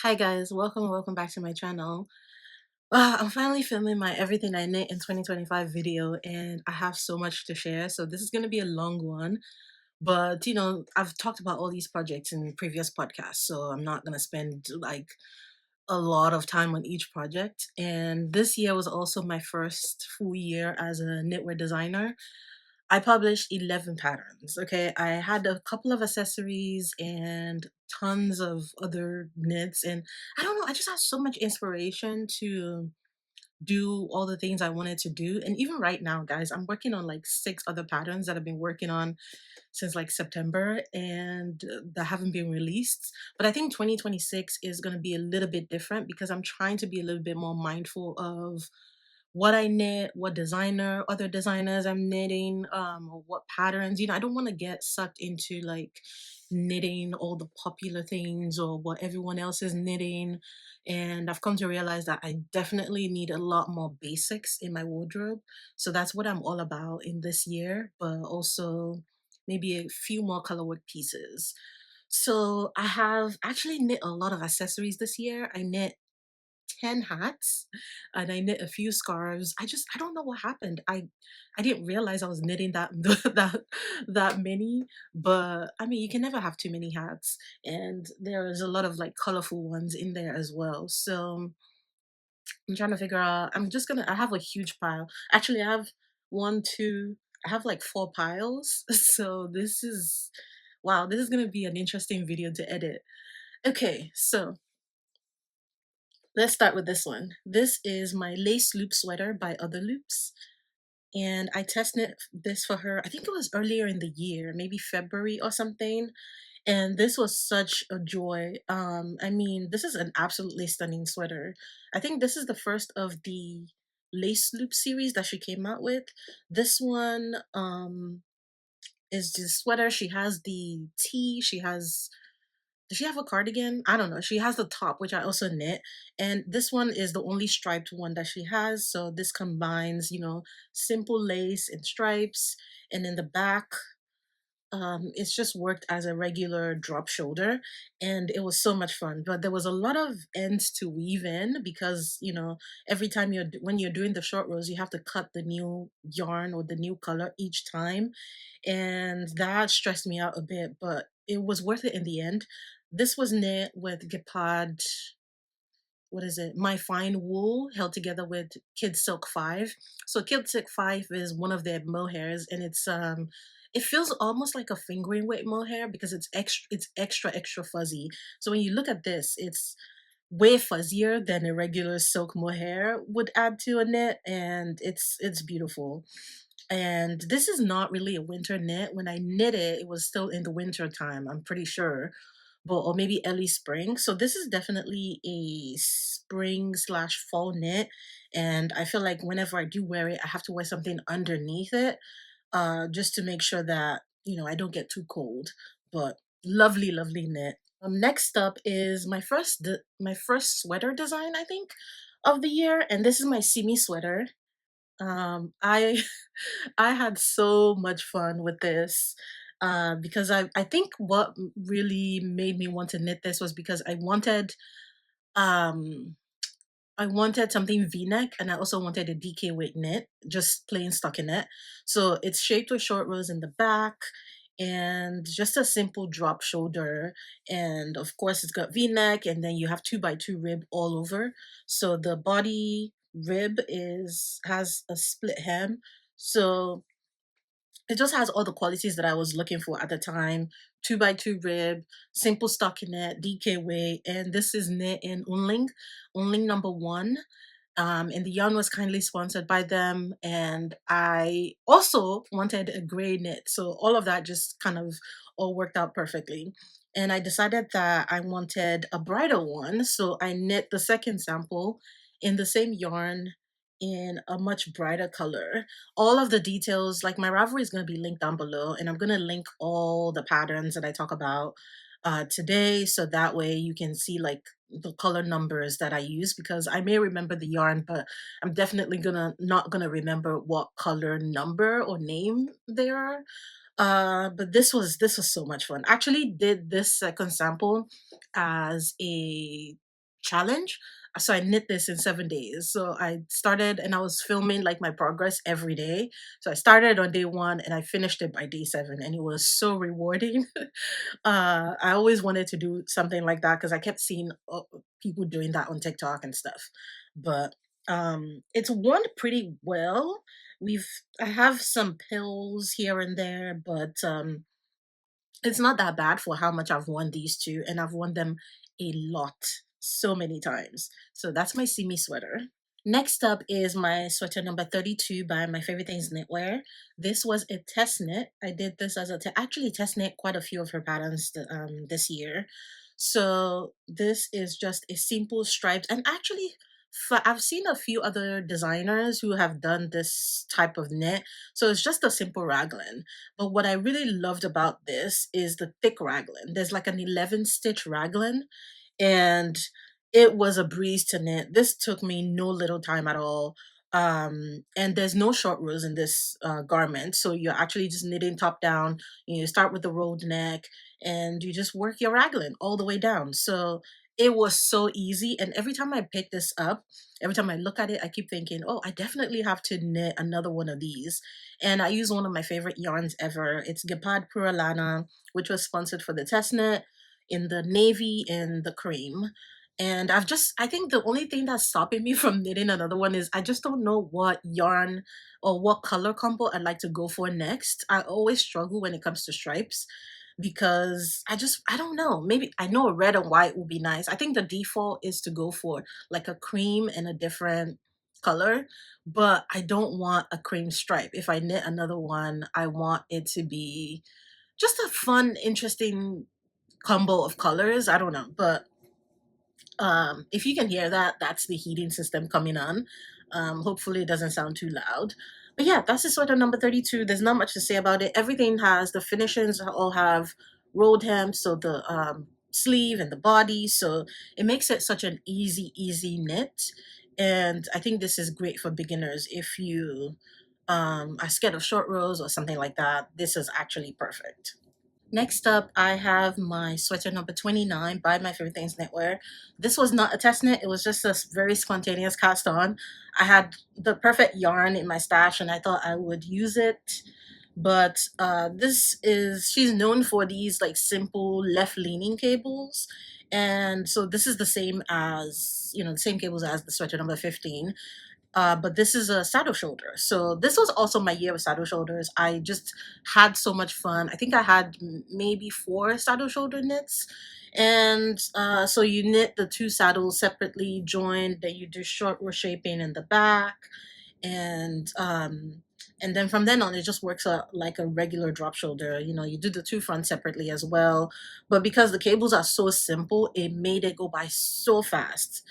Hi guys, welcome back to my channel. I'm finally filming my everything I knit in 2025 video and I have so much to share. So this is going to be a long one, but I've talked about all these projects in previous podcasts, so I'm not going to spend like a lot of time on each project. And this year was also my first full year as a knitwear designer. I published 11 patterns. Okay. I had a couple of accessories and tons of other knits. And I don't know, I just had so much inspiration to do all the things I wanted to do. And even right now, guys, I'm working on like 6 other patterns that I've been working on since like September and that haven't been released. But I think 2026 is going to be a little bit different because I'm trying to be a little bit more mindful of what I knit, what other designers I'm knitting, or what patterns. I don't want to get sucked into like knitting all the popular things or what everyone else is knitting. And I've come to realize that I definitely need a lot more basics in my wardrobe. So that's what I'm all about in this year, but also maybe a few more colorwork pieces. So I have actually knit a lot of accessories this year. I knit 10 hats and I knit a few scarves. I don't know what happened. I didn't realize I was knitting that that many, but I mean you can never have too many hats and there's a lot of like colorful ones in there as well. So I'm trying to figure out I have a huge pile. Actually I have one, two, I have like 4 piles. So this is wow, this is gonna be an interesting video to edit. Okay, so let's start with this one. This is my lace loop sweater by Otherloops. And I test knit this for her, I think it was earlier in the year, maybe February or something. And this was such a joy. I mean, this is an absolutely stunning sweater. I think this is the first of the lace loop series that she came out with. This one is the sweater. She has the tee, does she have a cardigan? I don't know. She has the top, which I also knit. And this one is the only striped one that she has. So this combines, simple lace and stripes. And in the back, it's just worked as a regular drop shoulder. And it was so much fun. But there was a lot of ends to weave in because, every time when you're doing the short rows, you have to cut the new yarn or the new color each time. And that stressed me out a bit, but it was worth it in the end. This was knit with Gepard, what is it? My Fine Wool held together with Kid Silk 5. So Kid Silk 5 is one of their mohairs and it feels almost like a fingering weight mohair because it's extra fuzzy. So when you look at this, it's way fuzzier than a regular silk mohair would add to a knit, and it's beautiful. And this is not really a winter knit. When I knit it, it was still in the winter time, I'm pretty sure. But or maybe early spring. So this is definitely a spring slash fall knit. And I feel like whenever I do wear it, I have to wear something underneath it, just to make sure that, I don't get too cold. But lovely, lovely knit. Next up is my first sweater design, I think, of the year. And this is my Simi sweater. I I had so much fun with this because I think what really made me want to knit this was because um I wanted something V-neck and I also wanted a DK weight knit, just plain stockinette. So it's shaped with short rows in the back and just a simple drop shoulder. And of course it's got V-neck and then you have 2x2 rib all over. So the body rib has a split hem. So it just has all the qualities that I was looking for at the time. 2x2 rib, simple stockinette, DK weight, and this is knit in Unling number 1. And the yarn was kindly sponsored by them. And I also wanted a gray knit, so all of that just kind of all worked out perfectly. And I decided that I wanted a brighter one, so I knit the second sample in the same yarn in a much brighter color. All of the details, like my Ravelry is going to be linked down below, and I'm going to link all the patterns that I talk about today, so that way you can see like the color numbers that I use, because I may remember the yarn, but I'm definitely not gonna remember what color number or name they are. But this was so much fun. I actually did this second sample as a challenge. So I knit this in 7 days. So I started and I was filming like my progress every day. So I started on day one and I finished it by day seven, and it was so rewarding. I always wanted to do something like that because I kept seeing people doing that on TikTok and stuff. But it's worn pretty well. I have some pills here and there, but it's not that bad for how much I've worn these two, and I've worn them a lot, so many times. So that's my Simi sweater. Next up is my sweater number 32 by My Favorite Things Knitwear. This was a test knit. I did this as actually test knit quite a few of her patterns this year. So this is just a simple striped, and actually I've seen a few other designers who have done this type of knit. So it's just a simple raglan. But what I really loved about this is the thick raglan. There's like an 11 stitch raglan, and it was a breeze to knit. This took me no little time at all. And there's no short rows in this garment, so you're actually just knitting top down. You start with the rolled neck and you just work your raglan all the way down. So it was so easy, and every time I pick this up, every time I look at it, I keep thinking, oh, I definitely have to knit another one of these. And I use one of my favorite yarns ever. It's Gepard Purl, which was sponsored for the test knit, in the navy and the cream. And I think the only thing that's stopping me from knitting another one is I just don't know what yarn or what color combo I'd like to go for next. I always struggle when it comes to stripes because I don't know. Maybe I know a red and white would be nice. I think the default is to go for like a cream and a different color, but I don't want a cream stripe. If I knit another one, I want it to be just a fun, interesting combo of colors. I don't know, but if you can hear that, that's the heating system coming on. Hopefully it doesn't sound too loud. But yeah, that's the sweater number 32. There's not much to say about it. Everything has the finishes all have rolled hem, so the sleeve and the body, so it makes it such an easy knit. And I think this is great for beginners. If you are scared of short rows or something like that, this is actually perfect. Next up, I have my sweater number 29 by My Favorite Things Knitwear. This was not a test knit. It was just a very spontaneous cast on. I had the perfect yarn in my stash and I thought I would use it. But she's known for these like simple left leaning cables. And so this is the same as, the same cables as the sweater number 15. But this is a saddle shoulder. So this was also my year of saddle shoulders. I just had so much fun. I think I had maybe 4 saddle shoulder knits. And so you knit the 2 saddles separately, joined, then you do short row shaping in the back. And then from then on, it just works like a regular drop shoulder. You do the 2 fronts separately as well. But because the cables are so simple, it made it go by so fast.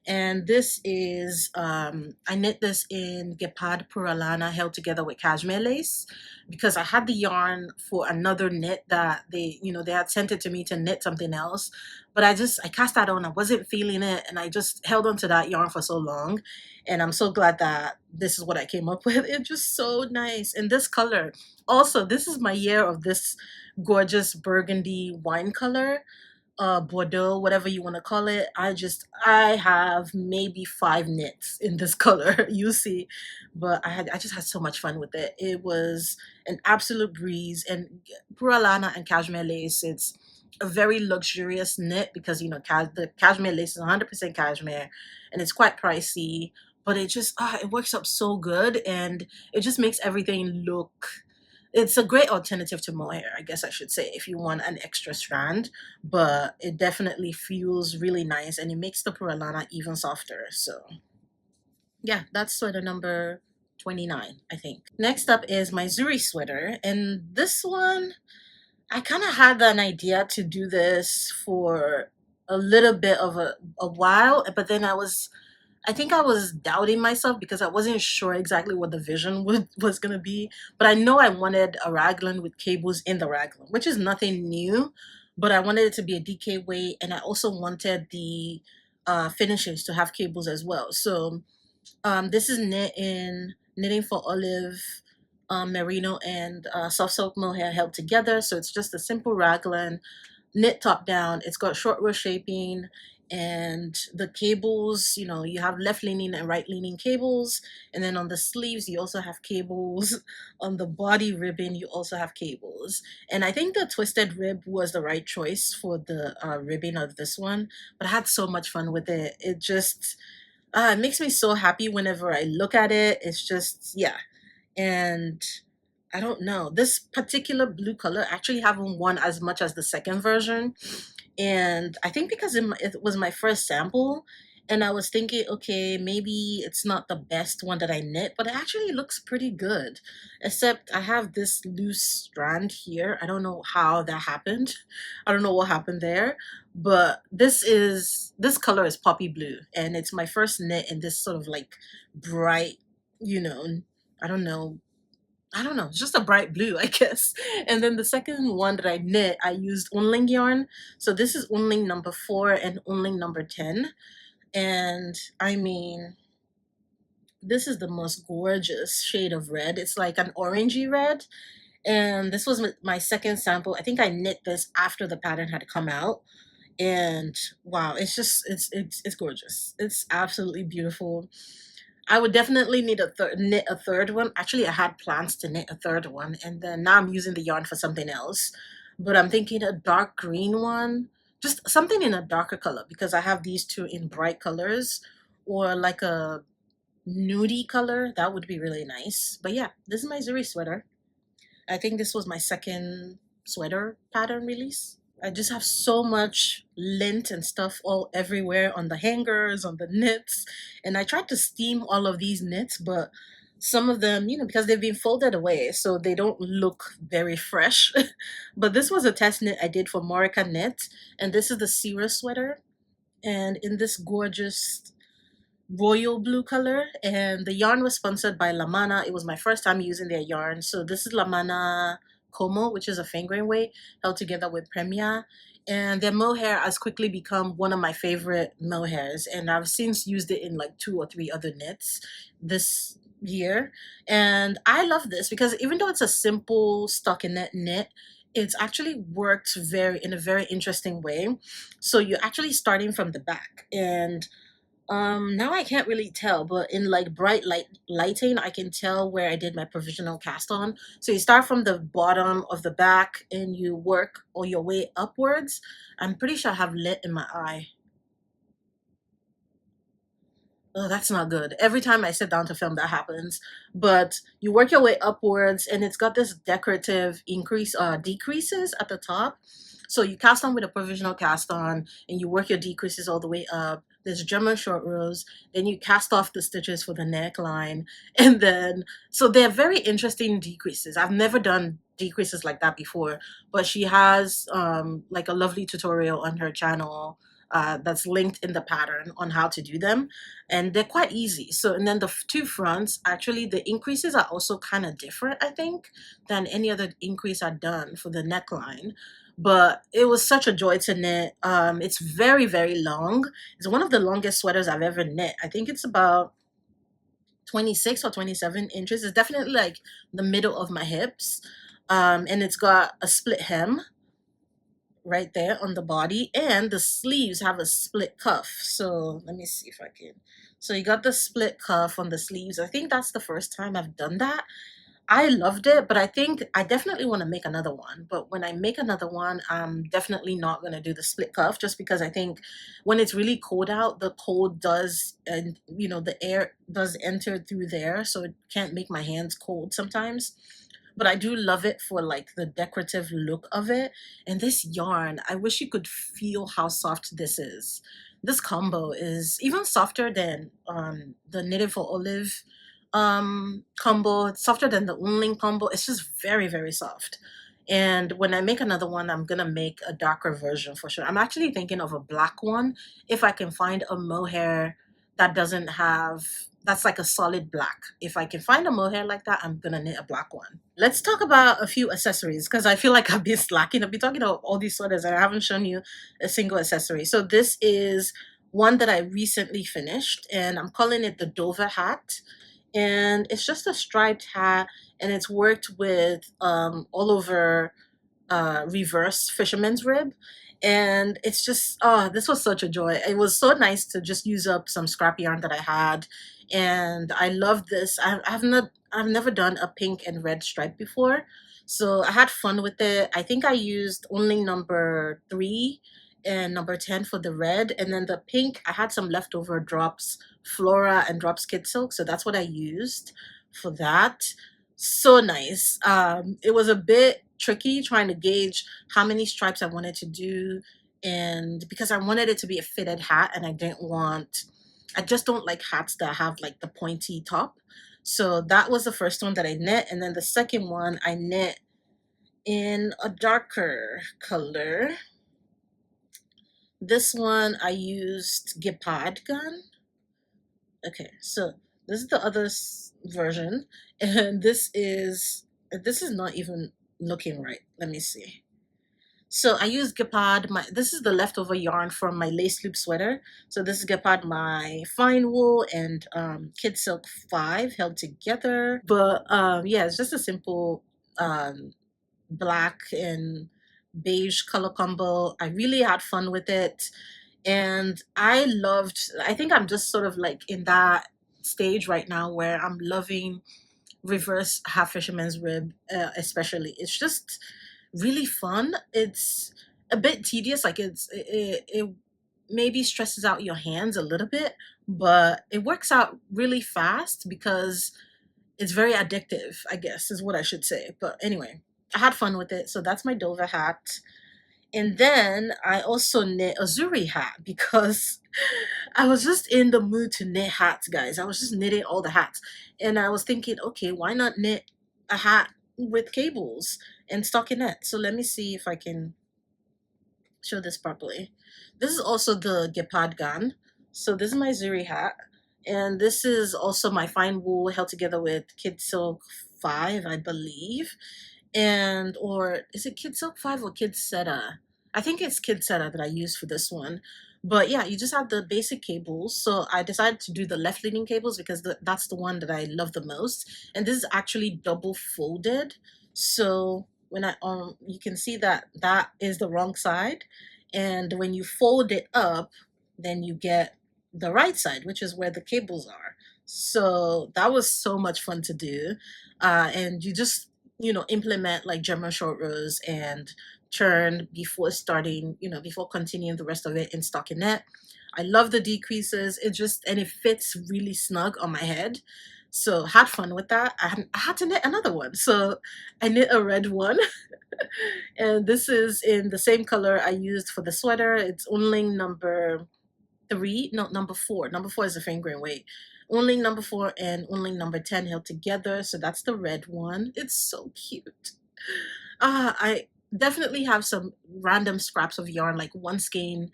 And this is, I knit this in Gepard Purl held together with cashmere lace because I had the yarn for another knit that they had sent it to me to knit something else. But I cast that on, I wasn't feeling it, and I just held on to that yarn for so long. And I'm so glad that this is what I came up with. It's just so nice. And this color, also, this is my year of this gorgeous burgundy wine color, Bordeaux, whatever you want to call it. I have maybe 5 knits in this color, you see. But I just had so much fun with it. It was an absolute breeze. And Puralana and cashmere lace, it's a very luxurious knit because the cashmere lace is 100% cashmere and it's quite pricey, but it works up so good, and it just makes everything look, it's a great alternative to mohair, I guess I should say, if you want an extra strand. But it definitely feels really nice, and it makes the Puralana even softer. So yeah, that's sweater number 29, I think. Next up is my Zuri sweater, and this one, I kind of had an idea to do this for a little bit of a while, but then I think I was doubting myself because I wasn't sure exactly what the vision was going to be. But I know I wanted a raglan with cables in the raglan, which is nothing new. But I wanted it to be a DK weight, and I also wanted the finishes to have cables as well. So this is knitting for olive, merino, and soft silk mohair held together. So it's just a simple raglan, knit top down. It's got short row shaping. And the cables, you know, you have left leaning and right leaning cables, and then on the sleeves you also have cables. On the body ribbon you also have cables, and I think the twisted rib was the right choice for the ribbon of this one. But I had so much fun with it. It just it makes me so happy whenever I look at it. It's just, yeah. And I don't know, this particular blue color actually haven't won as much as the second version. And I think because it was my first sample, and I was thinking, okay, maybe it's not the best one that I knit, but it actually looks pretty good. Except I have this loose strand here. I don't know how that happened. I don't know what happened there. But this color is poppy blue, and it's my first knit in this sort of like bright, you know, I don't know, it's just a bright blue, I guess. And then the second one that I knit, I used Unling yarn. So this is Unling number 4 and Unling number 10. And I mean, this is the most gorgeous shade of red. It's like an orangey red. And this was my second sample. I think I knit this after the pattern had come out. And wow, it's just, it's gorgeous. It's absolutely beautiful. I would definitely need knit a third one. Actually, I had plans to knit a third one, and then now I'm using the yarn for something else. But I'm thinking a dark green one, just something in a darker color, because I have these two in bright colors, or like a nudie color. That would be really nice. But yeah, this is my Zuri sweater. I think this was my second sweater pattern release. I just have so much lint and stuff all everywhere on the hangers, on the knits. And I tried to steam all of these knits, but some of them, you know, because they've been folded away, so they don't look very fresh. But this was a test knit I did for MorecaKnit, and this is the Ciro sweater. And in this gorgeous royal blue color, and the yarn was sponsored by La Mana. It was my first time using their yarn. So this is La Mana Como, which is a fingering weight held together with Premia. And their mohair has quickly become one of my favorite mohairs, and I've since used it in like 2 or 3 other knits this year. And I love this because even though it's a simple stockinette knit, it's actually worked in a very interesting way. So you're actually starting from the back, and now I can't really tell, but in like bright lighting, I can tell where I did my provisional cast on. So you start from the bottom of the back and you work all your way upwards. I'm pretty sure I have lit in my eye. Oh, that's not good. Every time I sit down to film, that happens. But you work your way upwards, and it's got this decorative decreases at the top. So you cast on with a provisional cast on, and you work your decreases all the way up. There's German short rows. Then you cast off the stitches for the neckline, and then so they're very interesting decreases. I've never done decreases like that before, but she has like a lovely tutorial on her channel that's linked in the pattern on how to do them, and they're quite easy. So, and then the two fronts, actually the increases are also kind of different, I think, than any other increase I've done for the neckline. But it was such a joy to knit. It's very, very long. It's one of the longest sweaters I've ever knit. I think it's about 26 or 27 inches. It's definitely like the middle of my hips. And it's got a split hem right there on the body, and the sleeves have a split cuff. So let me see if I can. So you got the split cuff on the sleeves. I think that's the first time I've done that. I loved it, but I think I definitely want to make another one. But when I make another one, I'm definitely not going to do the split cuff, just because I think when it's really cold out, the cold does, and you know, the air does enter through there, so it can't make my hands cold sometimes. But I do love it for like the decorative look of it. And this yarn, I wish you could feel how soft this is. This combo is even softer than the Knitted for Olive combo. It's softer than the Unling combo. It's just very, very soft. And when I make another one, I'm gonna make a darker version for sure. I'm actually thinking of a black one if I can find a mohair that doesn't have, that's like a solid black. If I can find a mohair like that, I'm gonna knit a black one. Let's talk about a few accessories, because I feel like I've been slacking. I've been talking about all these sweaters and I haven't shown you a single accessory. So this is one that I recently finished, and I'm calling it the Ode Hat. And it's just a striped hat, and it's worked with all over reverse fisherman's rib. And it's just, oh, this was such a joy. It was so nice to just use up some scrap yarn that I had, and I love this. I've never done a pink and red stripe before, so I had fun with it. I think I used only number 3 and number 10 for the red, and then the pink I had some leftover drops Flora and drops Kid Silk, so that's what I used for that. So nice. It was a bit tricky trying to gauge how many stripes I wanted to do, and because I wanted it to be a fitted hat, and I just don't like hats that have like the pointy top. So that was the first one that I knit, and then the second one I knit in a darker color. This one I used Cardigan. Okay, so this is the other version, and this is not even looking right. Let me see. So I use Gepard. This is the leftover yarn from my lace loop sweater. So this is Gepard, my fine wool, and Kid Silk 5 held together. But yeah, it's just a simple black and beige color combo. I really had fun with it, and I think I'm just sort of like in that stage right now where I'm loving reverse half fisherman's rib, especially. It's just really fun. It's a bit tedious, like it maybe stresses out your hands a little bit, but it works out really fast because it's very addictive, I guess is what I should say. But anyway, I had fun with it. So that's my Dover hat. And then I also knit a Zuri hat because I was just in the mood to knit hats, guys. I was just knitting all the hats. And I was thinking, okay, why not knit a hat with cables and stockinette? So let me see if I can show this properly. This is also the Cardigan. So this is my Zuri hat. And this is also my fine wool held together with Kid Silk 5, I believe. And, or is it Kid Silk 5 or Kid Seta? I think it's Kid Seta that I used for this one. But yeah, you just have the basic cables. So I decided to do the left leaning cables because that's the one that I love the most. And this is actually double folded. So when you can see that that is the wrong side. And when you fold it up, then you get the right side, which is where the cables are. So that was so much fun to do. And you just, implement like German short rows and turn before starting, before continuing the rest of it in stockinette. I love the decreases. And it fits really snug on my head. So had fun with that. I had to knit another one. So I knit a red one. And this is in the same color I used for the sweater. It's only number 3, no, number 4. Number 4 is the fingering weight. Only number 4 and only number 10 held together. So that's the red one. It's so cute. I definitely have some random scraps of yarn, like one skein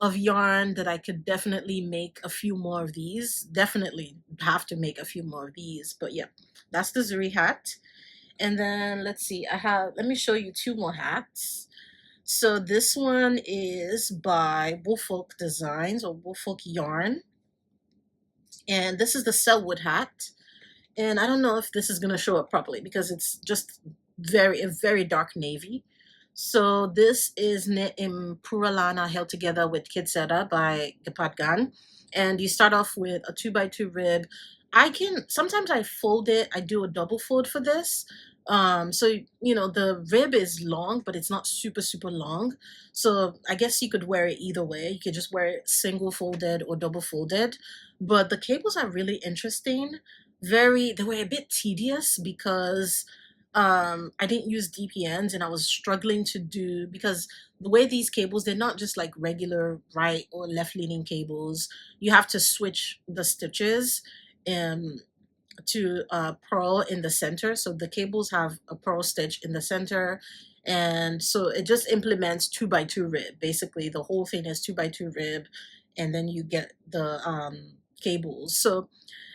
of yarn that I could definitely make a few more of these. Definitely have to make a few more of these. But yeah, that's the Zuri hat. And then let's see, let me show you 2 more hats. So this one is by Woolfolk Designs or Woolfolk Yarn. And this is the Sellwood Hat. And I don't know if this is going to show up properly because it's just a very dark navy. So this is knit in Purl held together with Kidsetta by Cardigan. And you start off with a 2x2 rib. Sometimes I fold it. I do a double fold for this. So the rib is long, but it's not super long. So I guess you could wear it either way. You could just wear it single folded or double folded. But the cables are really interesting. They were a bit tedious because I didn't use DPNs, and I was struggling to do, because the way these cables, they're not just like regular right or left leaning cables. You have to switch the stitches to purl in the center. So the cables have a purl stitch in the center, and so it just implements 2x2 rib. Basically the whole thing is 2x2 rib, and then you get the cables. So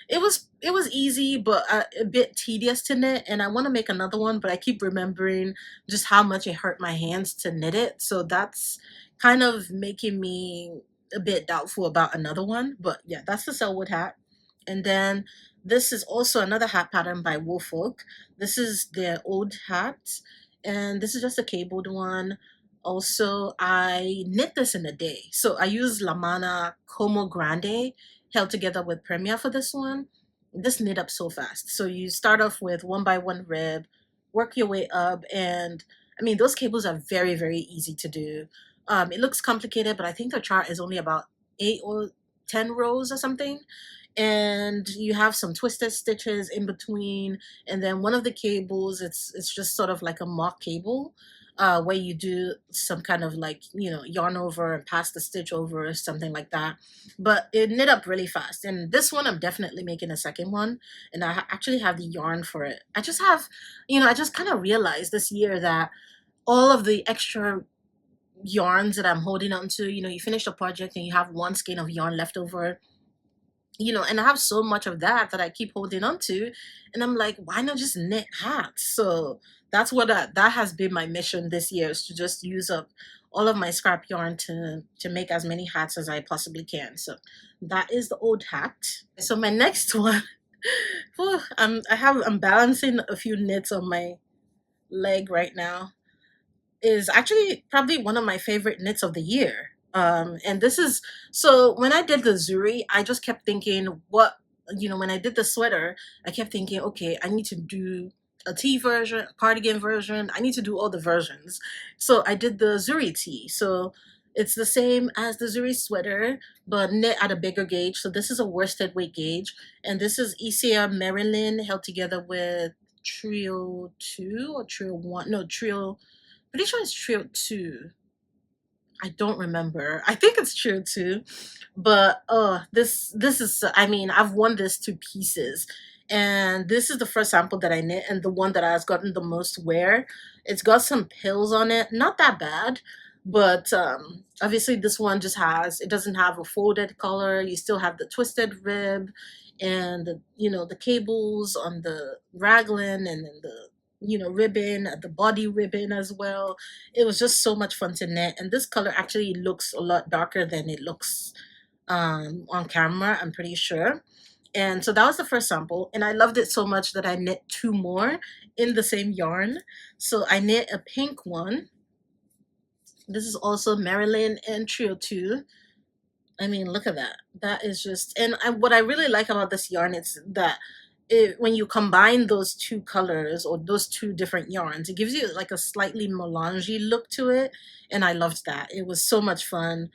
it was easy, but a bit tedious to knit, and I want to make another one, but I keep remembering just how much it hurt my hands to knit it. So that's kind of making me a bit doubtful about another one. But yeah, that's the Sellwood hat. And then this is also another hat pattern by Woolfolk. This is their Ode Hat, and this is just a cabled one. Also, I knit this in a day. So I use La Mana Como Grande held together with Premia for this one. This knit up so fast. So you start off with 1 by 1 rib, work your way up, and I mean those cables are very, very easy to do. It looks complicated, but I think the chart is only about 8 or 10 rows or something. And you have some twisted stitches in between, and then one of the cables, it's just sort of like a mock cable, where you do some kind of like, yarn over and pass the stitch over or something like that. But it knit up really fast. And this one, I'm definitely making a second one. And I actually have the yarn for it. I just have, I just kind of realized this year that all of the extra yarns that I'm holding on to, you finish a project and you have one skein of yarn left over, and I have so much of that I keep holding on to, and I'm like, why not just knit hats? So that's what that has been my mission this year, is to just use up all of my scrap yarn to make as many hats as I possibly can. So that is the Ode Hat. So my next one, I'm balancing a few knits on my leg right now, is actually probably one of my favorite knits of the year. And this is, so when I did the Zuri, I just kept thinking, when I did the sweater, I kept thinking, okay, I need to do a tee version, a cardigan version. I need to do all the versions. So I did the Zuri Tee. So it's the same as the Zuri sweater, but knit at a bigger gauge. So this is a worsted weight gauge. And this is Isia Marilyn held together with Trio 2 or Trio 1. No, Trio, pretty sure it's Trio 2. I don't remember. I think it's Trio 2. But this is, I mean, I've worn this to pieces. And this is the first sample that I knit, and the one that has gotten the most wear. It's got some pills on it. Not that bad. But obviously this one just it doesn't have a folded collar. You still have the twisted rib and the cables on the raglan, and then the ribbon, the body ribbon as well. It was just so much fun to knit, and this color actually looks a lot darker than it looks on camera, I'm pretty sure. And so that was the first sample, and I loved it so much that I knit 2 more in the same yarn. So I knit a pink one. This is also Marilyn and Trio 2. I mean, look at that. That is just, and what I really like about this yarn is that when you combine those 2 colors or those 2 different yarns, it gives you like a slightly melange look to it. And I loved that. It was so much fun.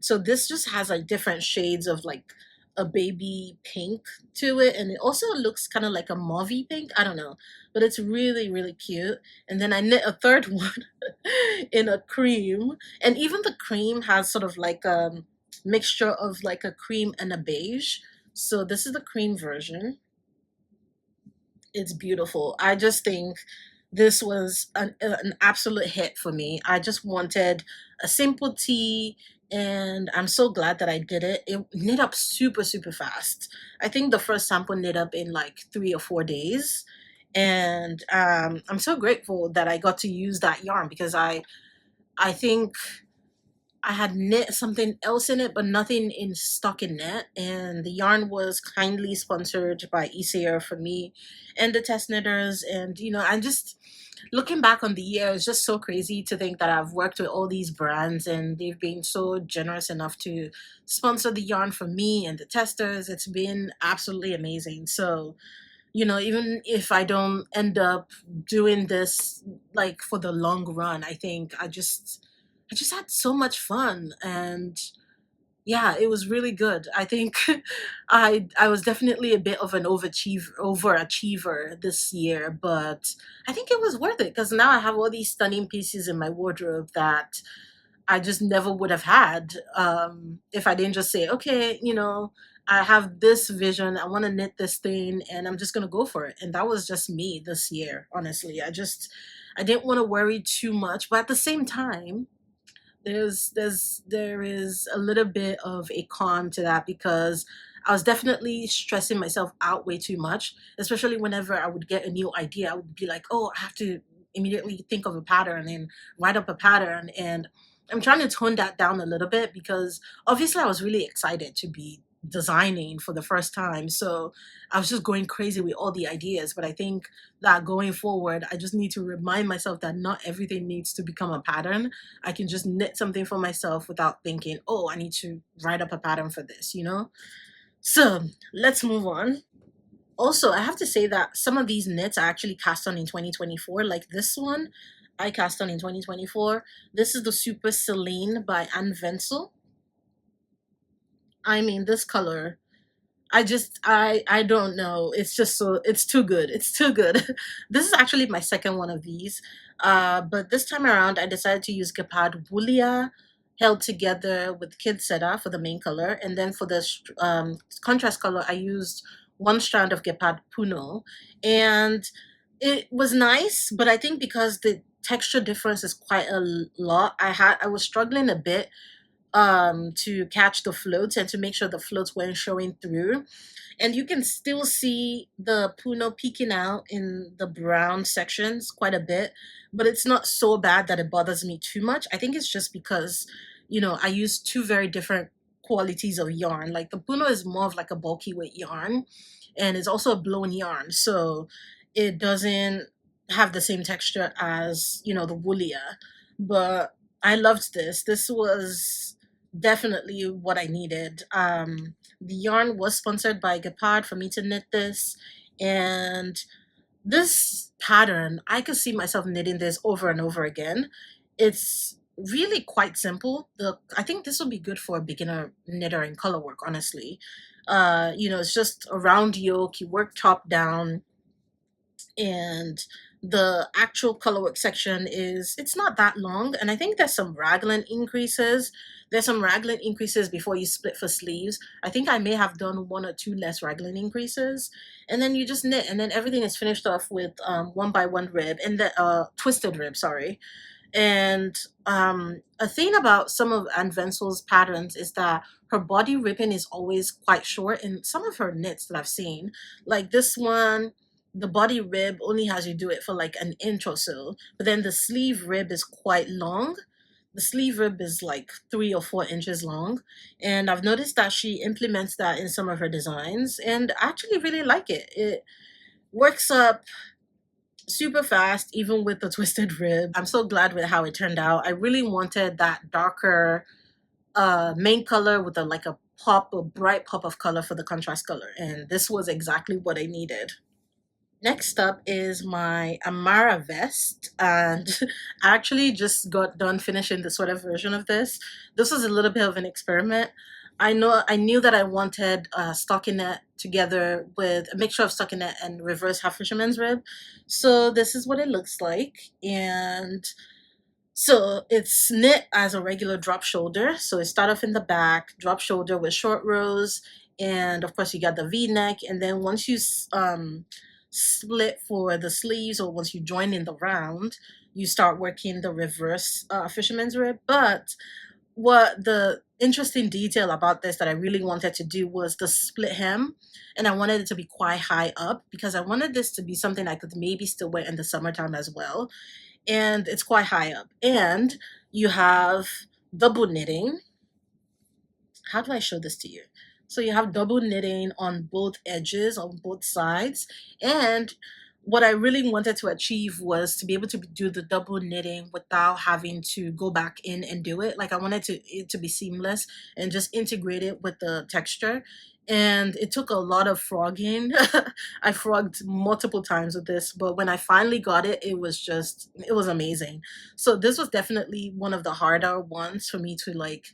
So this just has like different shades of like a baby pink to it. And it also looks kind of like a mauvey pink. I don't know, but it's really, really cute. And then I knit a third one in a cream. And even the cream has sort of like a mixture of like a cream and a beige. So this is the cream version. It's beautiful. I just think this was an absolute hit for me. I just wanted a simple tee, and I'm so glad that I did it. It knit up super, super fast. I think the first sample knit up in like 3 or 4 days. And I'm so grateful that I got to use that yarn, because I think I had knit something else in it, but nothing in stockinette. And the yarn was kindly sponsored by Isia for me and the test knitters. And, I'm just looking back on the year, it's just so crazy to think that I've worked with all these brands and they've been so generous enough to sponsor the yarn for me and the testers. It's been absolutely amazing. So, even if I don't end up doing this like for the long run, I think I just had so much fun. And yeah, it was really good. I think I was definitely a bit of an overachiever this year, but I think it was worth it, because now I have all these stunning pieces in my wardrobe that I just never would have had if I didn't just say, okay, I have this vision, I want to knit this thing, and I'm just gonna go for it. And that was just me this year, honestly. I didn't want to worry too much, but at the same time, there is a little bit of a con to that, because I was definitely stressing myself out way too much, especially whenever I would get a new idea. I would be like, oh, I have to immediately think of a pattern and write up a pattern. And I'm trying to tone that down a little bit, because obviously I was really excited to be designing for the first time. So I was just going crazy with all the ideas. But I think that going forward, I just need to remind myself that not everything needs to become a pattern. I can just knit something for myself without thinking, oh, I need to write up a pattern for this, you know? So let's move on. Also, I have to say that some of these knits I actually cast on in 2024, like this one I cast on in 2024. This is the Super Selene by Anne Ventzel. I mean, this color, I don't know. It's just so, it's too good. It's too good. This is actually my second one of these. But this time around I decided to use Gepard Woolia held together with Kidsetta for the main color, and then for the contrast color I used one strand of Gepard Puno, and it was nice, but I think because the texture difference is quite a lot, I was struggling a bit to catch the floats and to make sure the floats weren't showing through. And you can still see the Puno peeking out in the brown sections quite a bit, but it's not so bad that it bothers me too much. I think it's just because, you know, I use two very different qualities of yarn. Like the Puno is more of like a bulky weight yarn, and it's also a blown yarn, so it doesn't have the same texture as, you know, the Woolia. But I loved this. This was definitely what I needed. The yarn was sponsored by Gepard for me to knit this, and this pattern, I could see myself knitting this over and over again. It's really quite simple. I think this will be good for a beginner knitter in color work, honestly. You know, it's just a round yoke, you work top down, and the actual colorwork section is, it's not that long, and I think there's some raglan increases. There's some raglan increases before you split for sleeves. I think I may have done one or two less raglan increases, and then you just knit, and then everything is finished off with one by one rib, and the twisted rib, sorry. And a thing about some of Anne Ventzel's patterns is that her body ribbing is always quite short in some of her knits that I've seen. Like this one, the body rib only has you do it for like an inch or so, but then the sleeve rib is quite long. The sleeve rib is like 3 or 4 inches long, and I've noticed that she implements that in some of her designs, and I actually really like it. It works up super fast, even with the twisted rib. I'm so glad with how it turned out. I really wanted that darker main color with a like a bright pop of color for the contrast color, and this was exactly what I needed. Next up is my Amara vest, and I actually just got done finishing the sweater version of this. This was a little bit of an experiment. I knew that I wanted stockinette together with a mixture of stockinette and reverse half fisherman's rib. So this is what it looks like, and so it's knit as a regular drop shoulder. So it start off in the back, drop shoulder with short rows, and of course you got the V-neck, and then once you split for the sleeves, or once you join in the round, you start working the reverse fisherman's rib. But what the interesting detail about this that I really wanted to do was the split hem, and I wanted it to be quite high up because I wanted this to be something I could maybe still wear in the summertime as well. And it's quite high up, and you have double knitting. How do I show this to you? So you have double knitting on both edges, on both sides. And what I really wanted to achieve was to be able to do the double knitting without having to go back in and do it. Like I wanted it to be seamless and just integrate it with the texture. And it took a lot of frogging. I frogged multiple times with this, but when I finally got it, it was amazing. So this was definitely one of the harder ones for me to like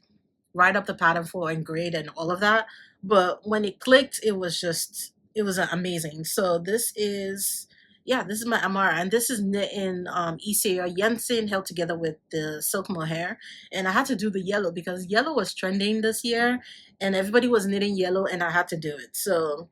write up the pattern for and grade and all of that. But when it clicked, it was amazing. So this is, yeah, this is my Amara, and this is knit in Isea Jensen held together with the silk mohair. And I had to do the yellow because yellow was trending this year, and everybody was knitting yellow, and I had to do it. So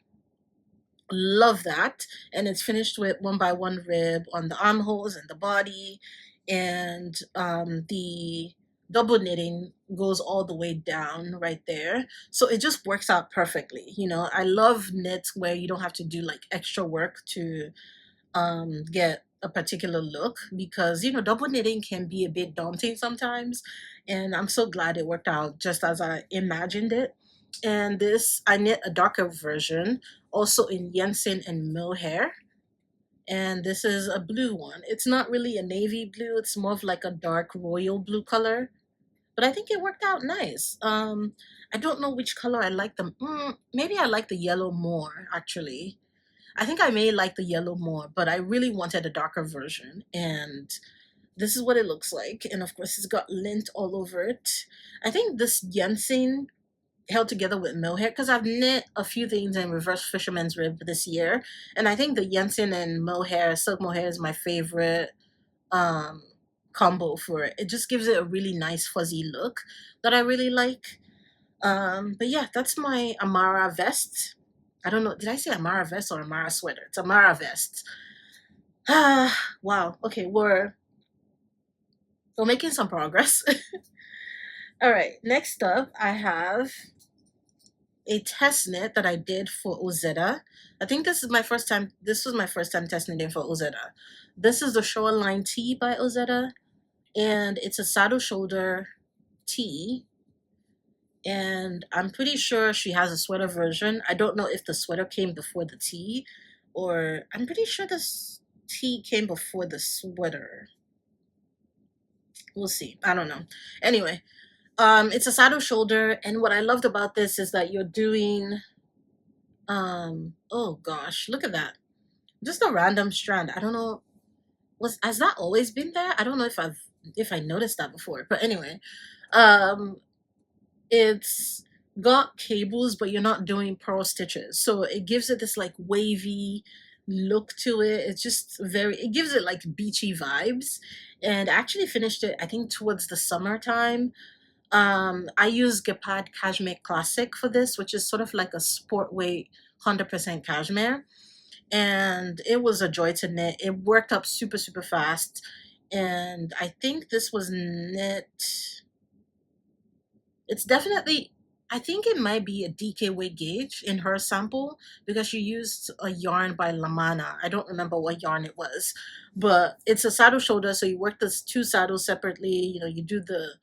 love that. And it's finished with one by one rib on the armholes and the body, and the double knitting goes all the way down right there, so it just works out perfectly. You know, I love knits where you don't have to do like extra work to get a particular look, because you know double knitting can be a bit daunting sometimes, and I'm so glad it worked out just as I imagined it. And this, I knit a darker version, also in Yensin and mohair. And this is a blue one. It's not really a navy blue, it's more of like a dark royal blue color. But I think it worked out nice. I don't know which color I like them. Maybe I like the yellow more, actually. I think I may like the yellow more, but I really wanted a darker version. And this is what it looks like. And of course, it's got lint all over it. I think this Yensin held together with mohair because I've knit a few things in reverse fisherman's rib this year. And I think the Yensin and mohair, silk mohair is my favorite um, combo for it. It just gives it a really nice fuzzy look that I really like. But yeah, that's my Amara vest. I don't know, did I say Amara vest or Amara sweater? It's Amara vest. Ah, wow. Okay, we're making some progress. All right, next up, I have a test knit that I did for Ozetta. I think this is my first time. This was my first time test knitting for Ozetta. This is the Shoreline Tee by Ozetta, and it's a saddle shoulder tee. And I'm pretty sure she has a sweater version. I don't know if the sweater came before the tee, or I'm pretty sure this tee came before the sweater. We'll see. I don't know. Anyway, it's a saddle shoulder, and what I loved about this is that you're doing oh gosh, look at that. Just a random strand. I don't know, has that always been there? I don't know if I noticed that before. But anyway, um it's got cables, but you're not doing purl stitches. So it gives it this like wavy look to it. It's just it gives it like beachy vibes. And I actually finished it, I think, towards the summertime. I use Gepard Cashmere Classic for this, which is sort of like a sport weight 100% cashmere. And it was a joy to knit. It worked up super, super fast. And I think this was knit. It's definitely, I think it might be a DK weight gauge in her sample because she used a yarn by Lamana. I don't remember what yarn it was, but it's a saddle shoulder. So you work the two saddles separately. You know, you do the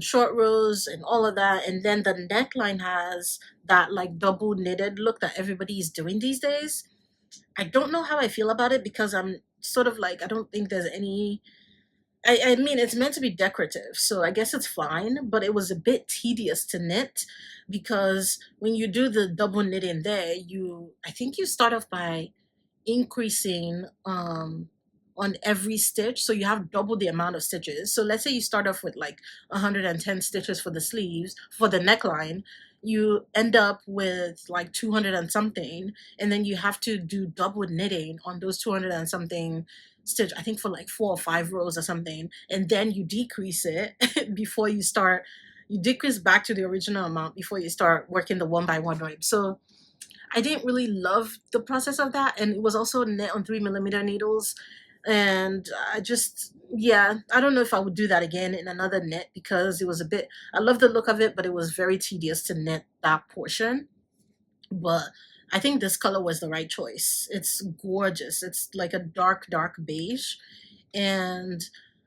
short rows and all of that, and then the neckline has that like double knitted look that everybody's doing these days. I don't know how I feel about it because I'm sort of like, I don't think there's any, I mean, it's meant to be decorative, so I guess it's fine, but it was a bit tedious to knit because when you do the double knitting there, I think you start off by increasing on every stitch, so you have double the amount of stitches. So let's say you start off with like 110 stitches for the sleeves, for the neckline, you end up with like 200 and something, and then you have to do double knitting on those 200 and something stitch, I think for like 4 or 5 rows or something, and then you decrease it before you decrease back to the original amount before you start working the one by one right. So I didn't really love the process of that, and it was also knit on 3mm needles, and yeah, I don't know if I would do that again in another knit because it was a bit. I love the look of it, but it was very tedious to knit that portion. But I think this color was the right choice. It's gorgeous. It's like a dark, dark beige, and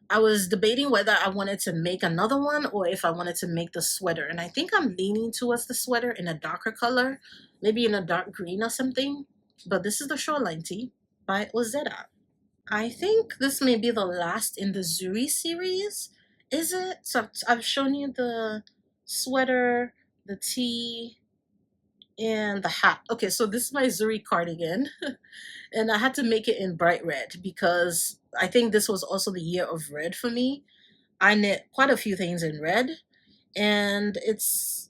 I was debating whether I wanted to make another one or if I wanted to make the sweater. And I think I'm leaning towards the sweater in a darker color, maybe in a dark green or something. But this is the Shoreline Tee by Ozetta. I think this may be the last in the Zuri series. Is it? So I've shown you the sweater, the tee, and the hat. Okay, so this is my Zuri cardigan. And I had to make it in bright red because I think this was also the year of red for me. I knit quite a few things in red, and it's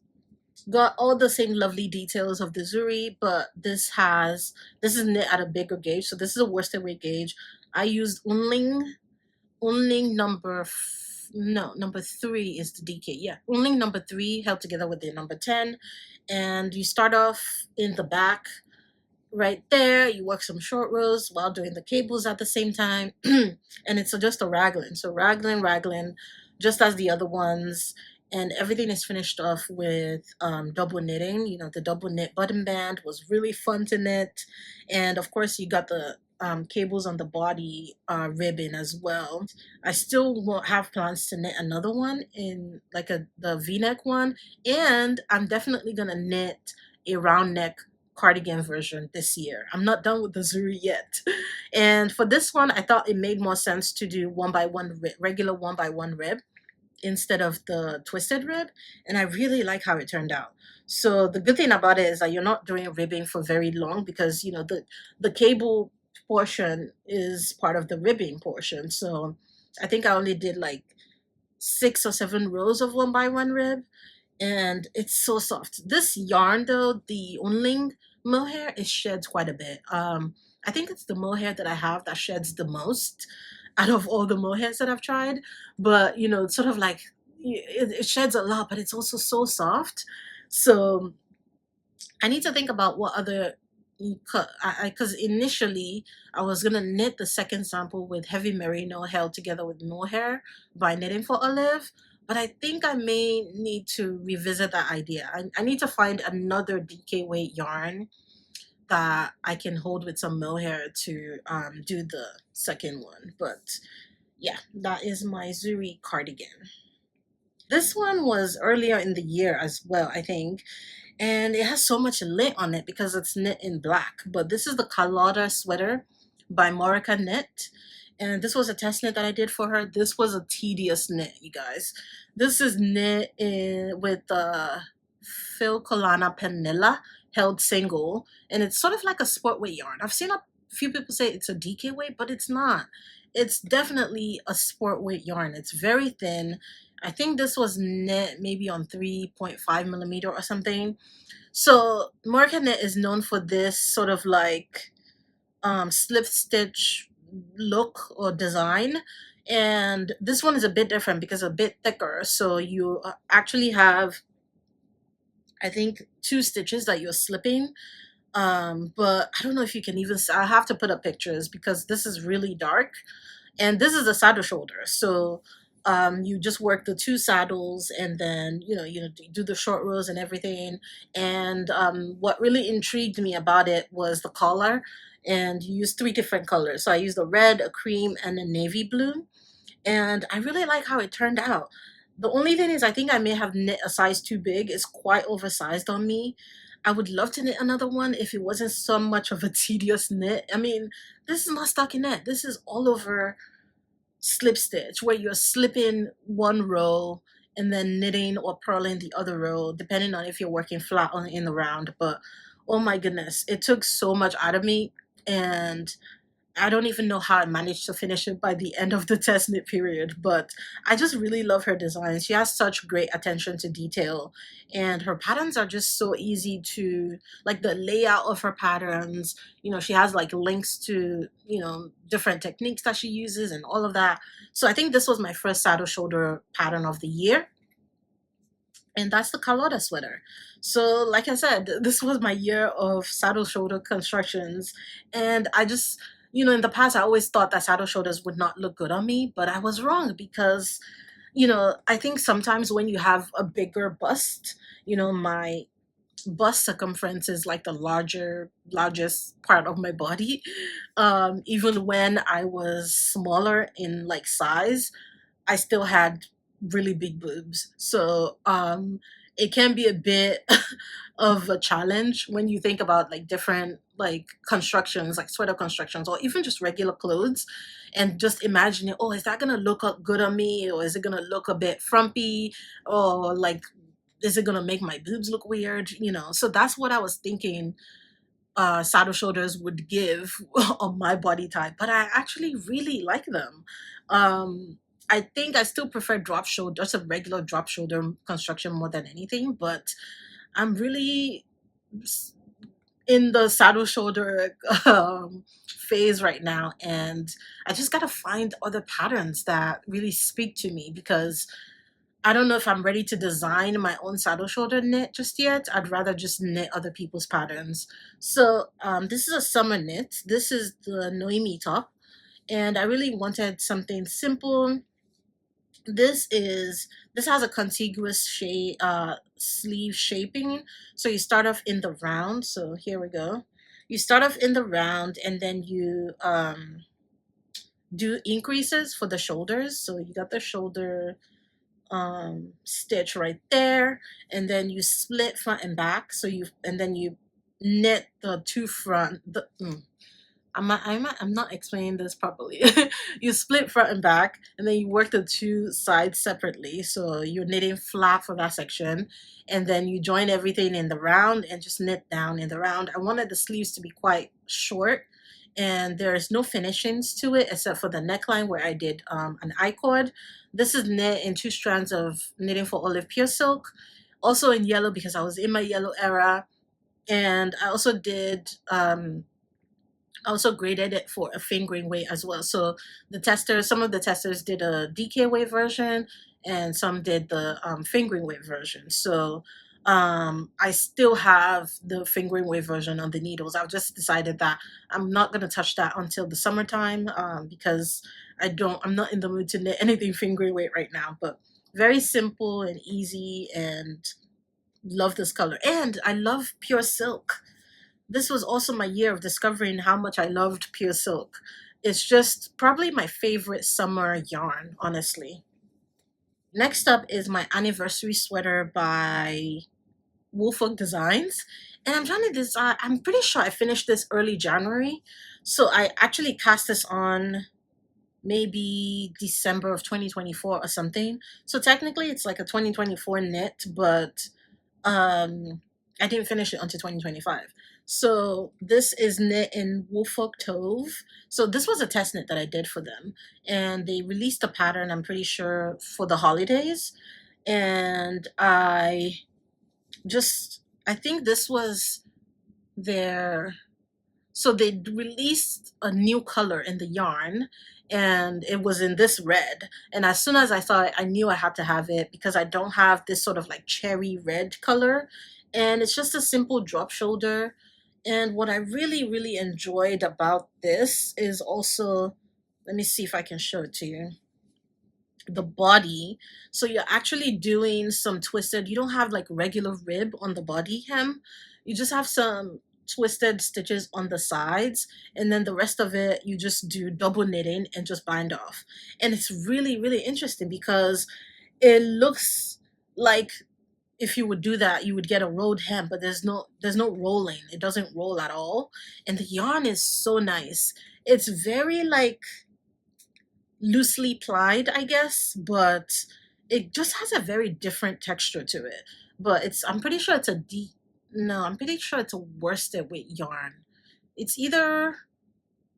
got all the same lovely details of the Zuri, but this is knit at a bigger gauge. So this is a worsted weight gauge. I used Unling number 3 is the DK. Yeah, Unling number 3 held together with the number 10, and you start off in the back right there. You work some short rows while doing the cables at the same time, and it's just a raglan. So raglan, just as the other ones, and everything is finished off with double knitting. You know, the double knit button band was really fun to knit, and of course you got the cables on the body ribbon as well. I still won't have plans to knit another one in like the v-neck one, and I'm definitely gonna knit a round neck cardigan version this year. I'm not done with the Zuri yet. And for this one, I thought it made more sense to do one by one regular one by one rib instead of the twisted rib, and I really like how it turned out. So the good thing about it is that you're not doing ribbing for very long, because you know the cable portion is part of the ribbing portion. So I think I only did like 6 or 7 rows of one by one rib, and it's so soft. This yarn though, the Unling mohair, it sheds quite a bit. I think it's the mohair that I have that sheds the most out of all the mohairs that I've tried. But you know, it's sort of like it sheds a lot, but it's also so soft. So I need to think about what other, because initially I was gonna knit the second sample with heavy merino held together with mohair by Knitting for Olive, but I think I may need to revisit that idea. I need to find another DK weight yarn that I can hold with some mohair to do the second one. But yeah, that is my Zuri cardigan. This one was earlier in the year as well, I think, and it has so much knit on it because it's knit in black. But this is the Carlotta sweater by MorecaKnit, and this was a test knit that I did for her. This was a tedious knit, you guys. This is knit in with the Phil Colana Panilla held single, and it's sort of like a sport weight yarn. I've seen a few people say it's a DK weight, but it's not. It's definitely a sport weight yarn. It's very thin. I think this was knit maybe on 3.5 millimeter or something. So MorecaKnit is known for this sort of like slip stitch look or design, and this one is a bit different because a bit thicker. So you actually have, I think, 2 stitches that you're slipping. But I don't know if you can even, I have to put up pictures because this is really dark, and this is a saddle shoulder. So you just work the 2 saddles, and then you do the short rows and everything. And what really intrigued me about it was the collar, and you use 3 different colors. So I used a red, a cream, and a navy blue, and I really like how it turned out. The only thing is, I think I may have knit a size too big. It's quite oversized on me. I would love to knit another one if it wasn't so much of a tedious knit. I mean, this is not stockinette. This is all over slip stitch, where you're slipping one row and then knitting or purling the other row, depending on if you're working flat or in the round. But oh my goodness, it took so much out of me, and I don't even know how I managed to finish it by the end of the test knit period, but I just really love her design. She has such great attention to detail, and her patterns are just so easy to, like the layout of her patterns. She has like links to, different techniques that she uses and all of that. So I think this was my first saddle shoulder pattern of the year, and that's the Carlotta sweater. So like I said, this was my year of saddle shoulder constructions, and I just, in the past I always thought that saddle shoulders would not look good on me, but I was wrong because, I think sometimes when you have a bigger bust, my bust circumference is like the largest part of my body. Even when I was smaller in like size, I still had really big boobs. So it can be a bit of a challenge when you think about like different like constructions, like sweater constructions, or even just regular clothes, and just imagining, oh, is that gonna look up good on me, or is it gonna look a bit frumpy, or like is it gonna make my boobs look weird? So that's what I was thinking saddle shoulders would give on my body type, but I actually really like them. I think I still prefer drop shoulder, just a regular drop shoulder construction more than anything, but I'm really in the saddle shoulder phase right now, and I just gotta find other patterns that really speak to me, because I don't know if I'm ready to design my own saddle shoulder knit just yet. I'd rather just knit other people's patterns. So this is a summer knit. This is the Noemie top, and I really wanted something simple. This has a contiguous sleeve shaping. So you start off in the round. So here we go. you start off in the round, and then you do increases for the shoulders. So you got the shoulder stitch right there, and then you split front and back. So and then you knit the two front. I'm not explaining this properly. You split front and back, and then you work the two sides separately. So you're knitting flat for that section, and then you join everything in the round and just knit down in the round. I wanted the sleeves to be quite short, and there's no finishings to it except for the neckline where I did an I-cord. This is knit in 2 strands of knitting for olive pure silk, also in yellow because I was in my yellow era, and I also did I also graded it for a fingering weight as well. So some of the testers did a DK weight version, and some did the fingering weight version. So I still have the fingering weight version on the needles. I've just decided that I'm not going to touch that until the summertime because I'm not in the mood to knit anything fingering weight right now. But very simple and easy, and love this color. And I love pure silk. This was also my year of discovering how much I loved pure silk. It's just probably my favorite summer yarn, honestly. Next up is my anniversary sweater by Woolfolk Designs. And I'm trying to decide, I'm pretty sure I finished this early January. So I actually cast this on maybe December of 2024 or something. So technically it's like a 2024 knit, but I didn't finish it until 2025. So this is knit in Woolfolk Tove. So this was a test knit that I did for them, and they released a pattern, I'm pretty sure, for the holidays. And I think this was their, so they released a new color in the yarn, and it was in this red. And as soon as I saw it, I knew I had to have it because I don't have this sort of like cherry red color. And it's just a simple drop shoulder. And what I really, really enjoyed about this is also, let me see if I can show it to you, the body. So you're actually doing some twisted, you don't have like regular rib on the body hem, you just have some twisted stitches on the sides, and then the rest of it you just do double knitting and just bind off. And it's really, really interesting because it looks like if you would do that you would get a rolled hem, but there's no rolling, it doesn't roll at all. And the yarn is so nice. It's very like loosely plied, I guess, but it just has a very different texture to it. But I'm pretty sure it's I'm pretty sure it's a worsted weight yarn. It's either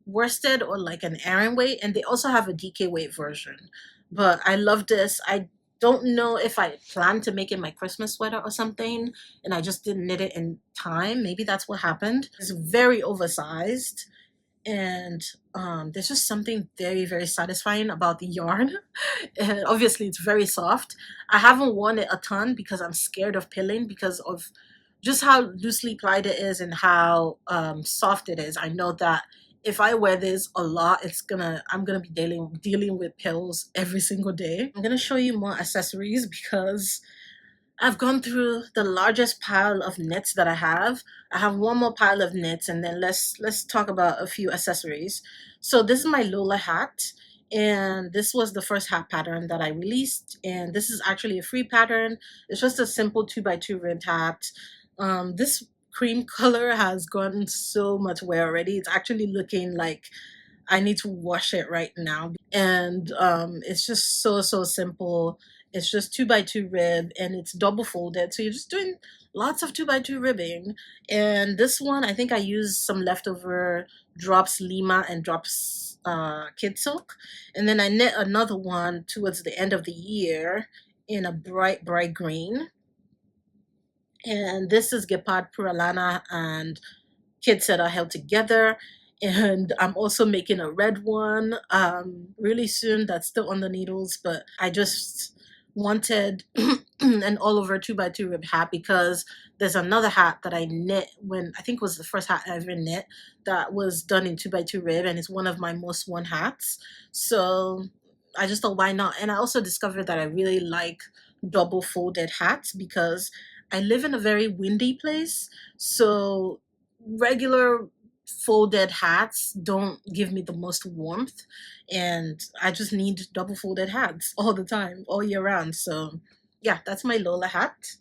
worsted or like an Aran weight, and they also have a DK weight version. But I love this. I don't know if I planned to make it my Christmas sweater or something, and I just didn't knit it in time. Maybe that's what happened. It's very oversized, and there's just something very, very satisfying about the yarn. And obviously it's very soft. I haven't worn it a ton because I'm scared of pilling because of just how loosely plied it is and how soft it is. I know that if I wear this a lot, I'm gonna be dealing with pills every single day. I'm gonna show you more accessories because I've gone through the largest pile of knits that I have. I have one more pile of knits, and then let's talk about a few accessories. So this is my Lola hat, and this was the first hat pattern that I released, and this is actually a free pattern. It's just a simple 2x2 ribbed hat. This cream color has gotten so much wear already. It's actually looking like I need to wash it right now. And it's just so, so simple. It's just 2x2 rib, and it's double folded. So you're just doing lots of 2x2 ribbing. And this one, I think I used some leftover drops Lima and drops Kid Silk. And then I knit another one towards the end of the year in a bright, bright green. And this is Gepard Puralana and Kid Seda held together. And I'm also making a red one really soon. That's still on the needles, but I just wanted an all over 2x2 rib hat because there's another hat that I knit when I think it was the first hat I ever knit that was done in 2x2 rib, and it's one of my most worn hats. So I just thought, why not? And I also discovered that I really like double folded hats because I live in a very windy place. So regular folded hats don't give me the most warmth, and I just need double folded hats all the time, all year round. So yeah, that's my Lola hat.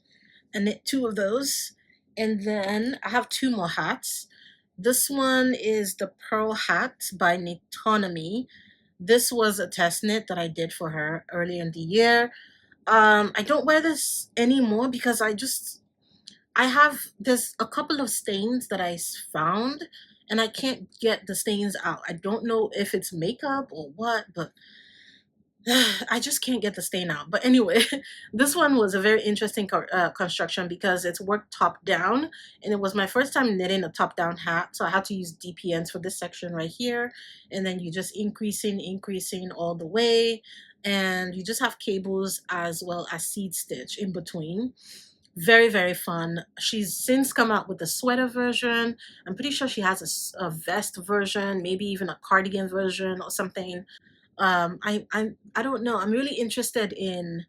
I knit two of those. And then I have two more hats. This one is the Purl hat by Knitonomy. This was a test knit that I did for her earlier in the year. I don't wear this anymore because I have, there's a couple of stains that found, and I can't get the stains out. I don't know if it's makeup or what, but I just can't get the stain out. But anyway, this one was a very interesting construction because it's worked top down, and it was my first time knitting a top down hat. So I had to use DPNs for this section right here. And then you just increasing all the way. And you just have cables as well as seed stitch in between. Very, very fun. She's since come out with the sweater version. I'm pretty sure she has a vest version, maybe even a cardigan version or something. I don't know. I'm really interested in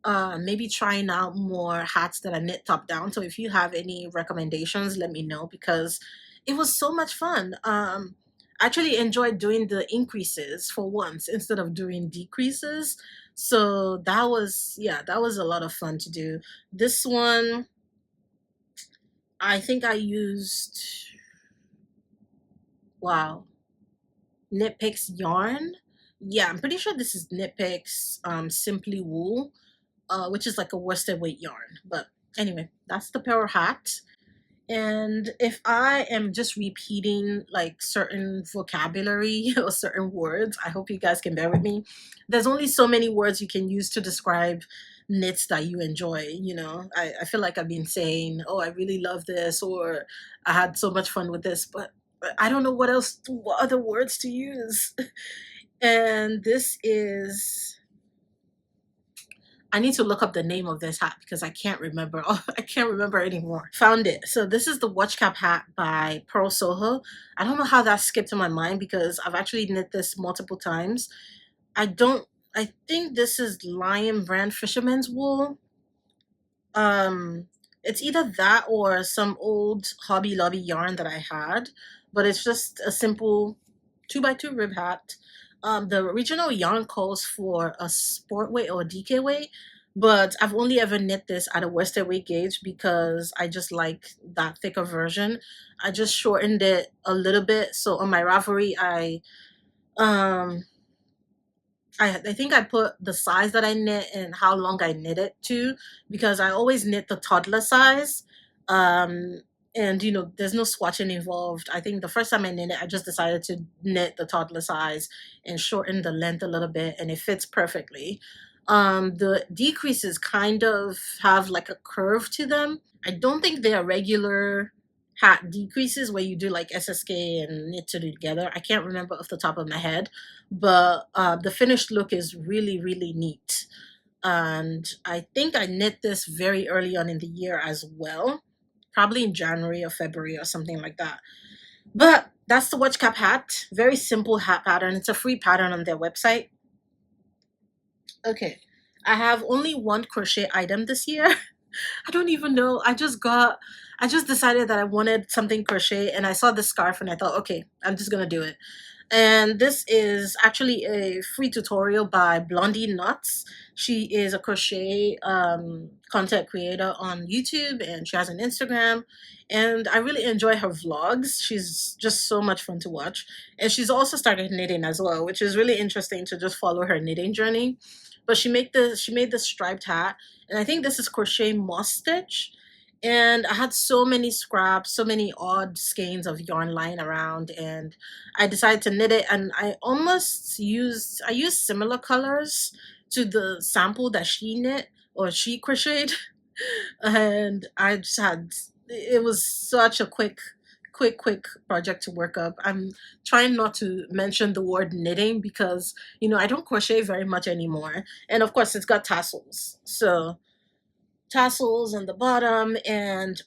maybe trying out more hats that are knit top down. So if you have any recommendations, let me know because it was so much fun. I actually enjoyed doing the increases for once instead of doing decreases. So that was, yeah, that was a lot of fun to do. This one, I think I used, wow, Knit Picks yarn. Yeah, I'm pretty sure this is Knit Picks Simply Wool, which is like a worsted weight yarn. But anyway, that's the Purl hat. And if I am just repeating like certain vocabulary or certain words, I hope you guys can bear with me. There's only so many words you can use to describe knits that you enjoy. You know, I feel like I've been saying, oh, I really love this, or I had so much fun with this, but I don't know what other words to use. And this is, I need to look up the name of this hat because I can't remember. Oh, I can't remember anymore. Found it. So this is the Watch Cap hat by Purl Soho. I don't know how that skipped to my mind because I've actually knit this multiple times. I think this is Lion Brand Fisherman's Wool. It's either that or some old Hobby Lobby yarn that I had, but it's just a simple 2x2 rib hat. The original yarn calls for a sport weight or a DK weight, but I've only ever knit this at a worsted weight gauge because I just like that thicker version. I just shortened it a little bit. So on my Ravelry, um I think I put the size that I knit and how long I knit it to because I always knit the toddler size. Um, and you know, there's no swatching involved. I think the first time I knit it, I just decided to knit the toddler size and shorten the length a little bit, and it fits perfectly. The decreases kind of have like a curve to them. I don't think they are regular hat decreases where you do like SSK and knit it together. I can't remember off the top of my head, but the finished look is really, really neat. And I think I knit this very early on in the year as well, probably in January or February or something like that. But that's the Watch Cap hat. Very simple hat pattern. It's a free pattern on their website. Okay, I have only one crochet item this year. I don't even know. I just decided that I wanted something crochet and I saw this scarf and I thought, okay, I'm just gonna do it. And this is actually a free tutorial by Blondie Nuts. She is a crochet content creator on YouTube and she has an Instagram. And I really enjoy her vlogs. She's just so much fun to watch. And she's also started knitting as well, which is really interesting to just follow her knitting journey. But she made this striped hat, and I think this is crochet moss stitch. And I had so many scraps, so many odd skeins of yarn lying around, and I decided to knit it. And I used similar colors to the sample that she knit or she crocheted, and I just had, it was such a quick project to work up. I'm trying not to mention the word knitting because, you know, I don't crochet very much anymore. And of course, it's got tassels. So tassels on the bottom, and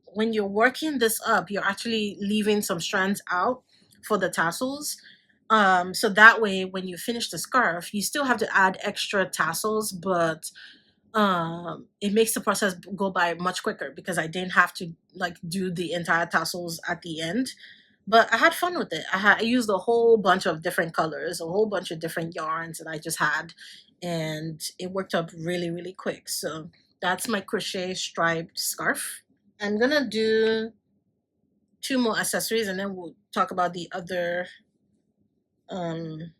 when you're working this up, you're actually leaving some strands out for the tassels. So that way, when you finish the scarf, you still have to add extra tassels, but it makes the process go by much quicker because I didn't have to like do the entire tassels at the end. but I had fun with it. I used a whole bunch of different colors, a whole bunch of different yarns that I just had, and it worked up really, really quick. So that's my crochet striped scarf. I'm gonna do two more accessories and then we'll talk about the other um,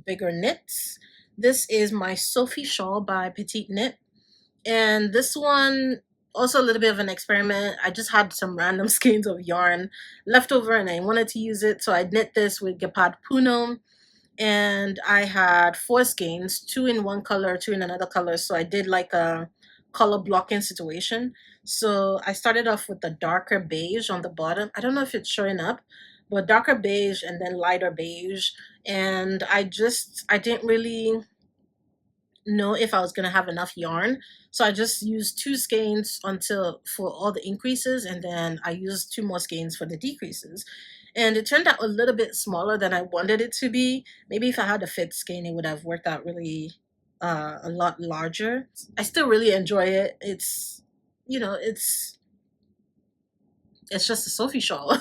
bigger knits. This is my Sophie shawl by Petiteknit. And this one, also a little bit of an experiment. I just had some random skeins of yarn left over and I wanted to use it. So I knit this with Gepard Puno. And I had four skeins, two in one color, two in another color. So I did like a color blocking situation. So I started off with the darker beige on the bottom. I don't know if it's showing up, but darker beige and then lighter beige. And I didn't really know if I was gonna have enough yarn. So I just used two skeins until for all the increases, and then I used two more skeins for the decreases. And it turned out a little bit smaller than I wanted it to be. Maybe if I had a fifth skein, it would have worked out really a lot larger. I still really enjoy it. It's, you know, it's just a Sophie shawl.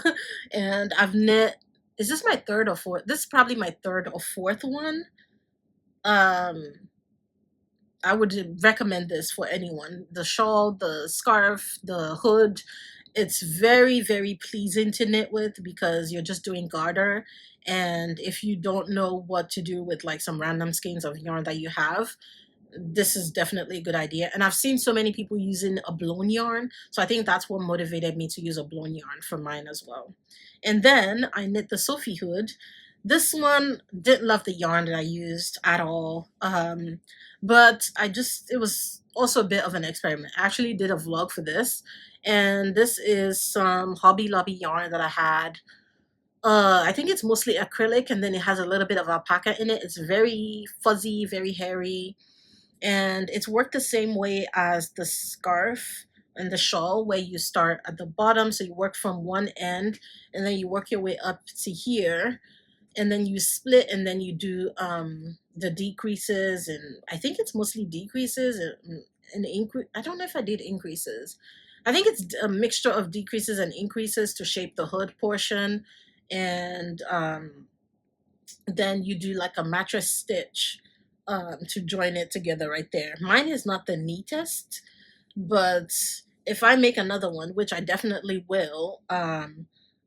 And I've knit, is this my third or fourth? This is probably my third or fourth one. I would recommend this for anyone. The shawl, the scarf, the hood. It's very, very pleasing to knit with because you're just doing garter. And if you don't know what to do with like some random skeins of yarn that you have, this is definitely a good idea. And I've seen so many people using a blown yarn. So I think that's what motivated me to use a blown yarn for mine as well. And then I knit the Sophie hood. This one, didn't love the yarn that I used at all. But it was also a bit of an experiment. I actually did a vlog for this. And this is some Hobby Lobby yarn that I had. I think it's mostly acrylic and then it has a little bit of alpaca in it. It's very fuzzy, very hairy, and it's worked the same way as the scarf and the shawl, where you start at the bottom, so you work from one end and then you work your way up to here, and then you split and then you do the decreases, and I think it's mostly decreases and increase. I don't know if I did increases. I think it's a mixture of decreases and increases to shape the hood portion, and then you do like a mattress stitch to join it together right there. Mine is not the neatest, but if I make another one, which I definitely will, I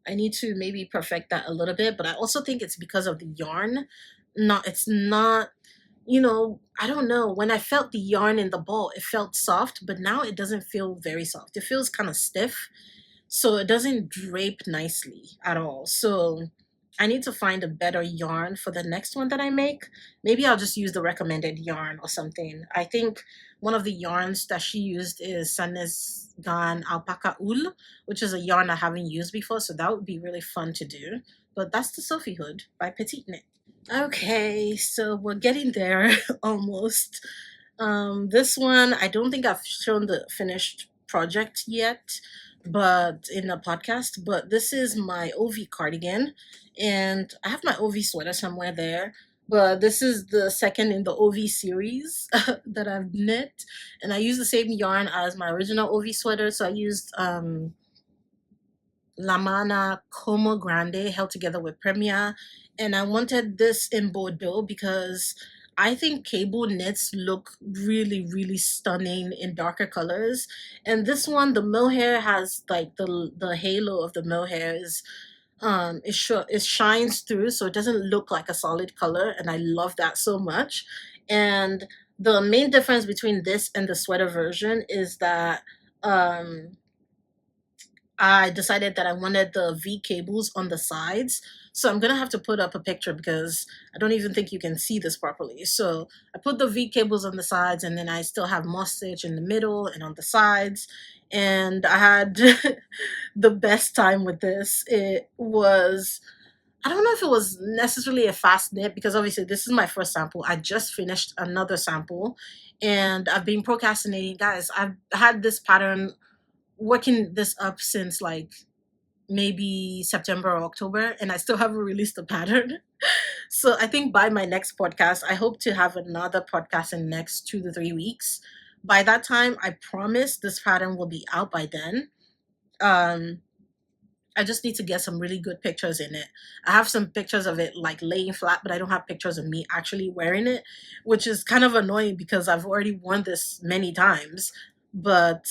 need to maybe perfect that a little bit. But I also think it's because of the yarn. It's not, I don't know. When I felt the yarn in the ball, it felt soft, but now it doesn't feel very soft. It feels kind of stiff, so it doesn't drape nicely at all. So I need to find a better yarn for the next one that I make. Maybe I'll just use the recommended yarn or something. I think one of the yarns that she used is Sanes Gan Alpaca Ul, which is a yarn I haven't used before, so that would be really fun to do. But that's the Sophie hood by Petiteknit. Okay, so we're getting there almost. This one, I don't think I've shown the finished project yet, but in a podcast. But this is my Ovie cardigan, and I have my Ovie sweater somewhere there. But this is the second in the Ovie series that I've knit, and I use the same yarn as my original Ovie sweater. So I used La Mana Como Grande held together with Premia, and I wanted this in Bordeaux because I think cable knits look really, really stunning in darker colors. And this one, the mohair has like the halo of the mohair is it shines through, so it doesn't look like a solid color, and I love that so much. And the main difference between this and the sweater version is that I decided that I wanted the V cables on the sides. So I'm going to have to put up a picture because I don't even think you can see this properly. So I put the V cables on the sides, and then I still have moss stitch in the middle and on the sides. And I had the best time with this. I don't know if it was necessarily a fast knit because obviously this is my first sample. I just finished another sample and I've been procrastinating. Guys, I've had this pattern working this up since like maybe September or October, and I still haven't released the pattern. So I think by my next podcast, I hope to have another podcast in the next 2 to 3 weeks. By that time, I promise this pattern will be out by then. Um, I just need to get some really good pictures in it. I have some pictures of it like laying flat, but I don't have pictures of me actually wearing it, which is kind of annoying because I've already worn this many times, but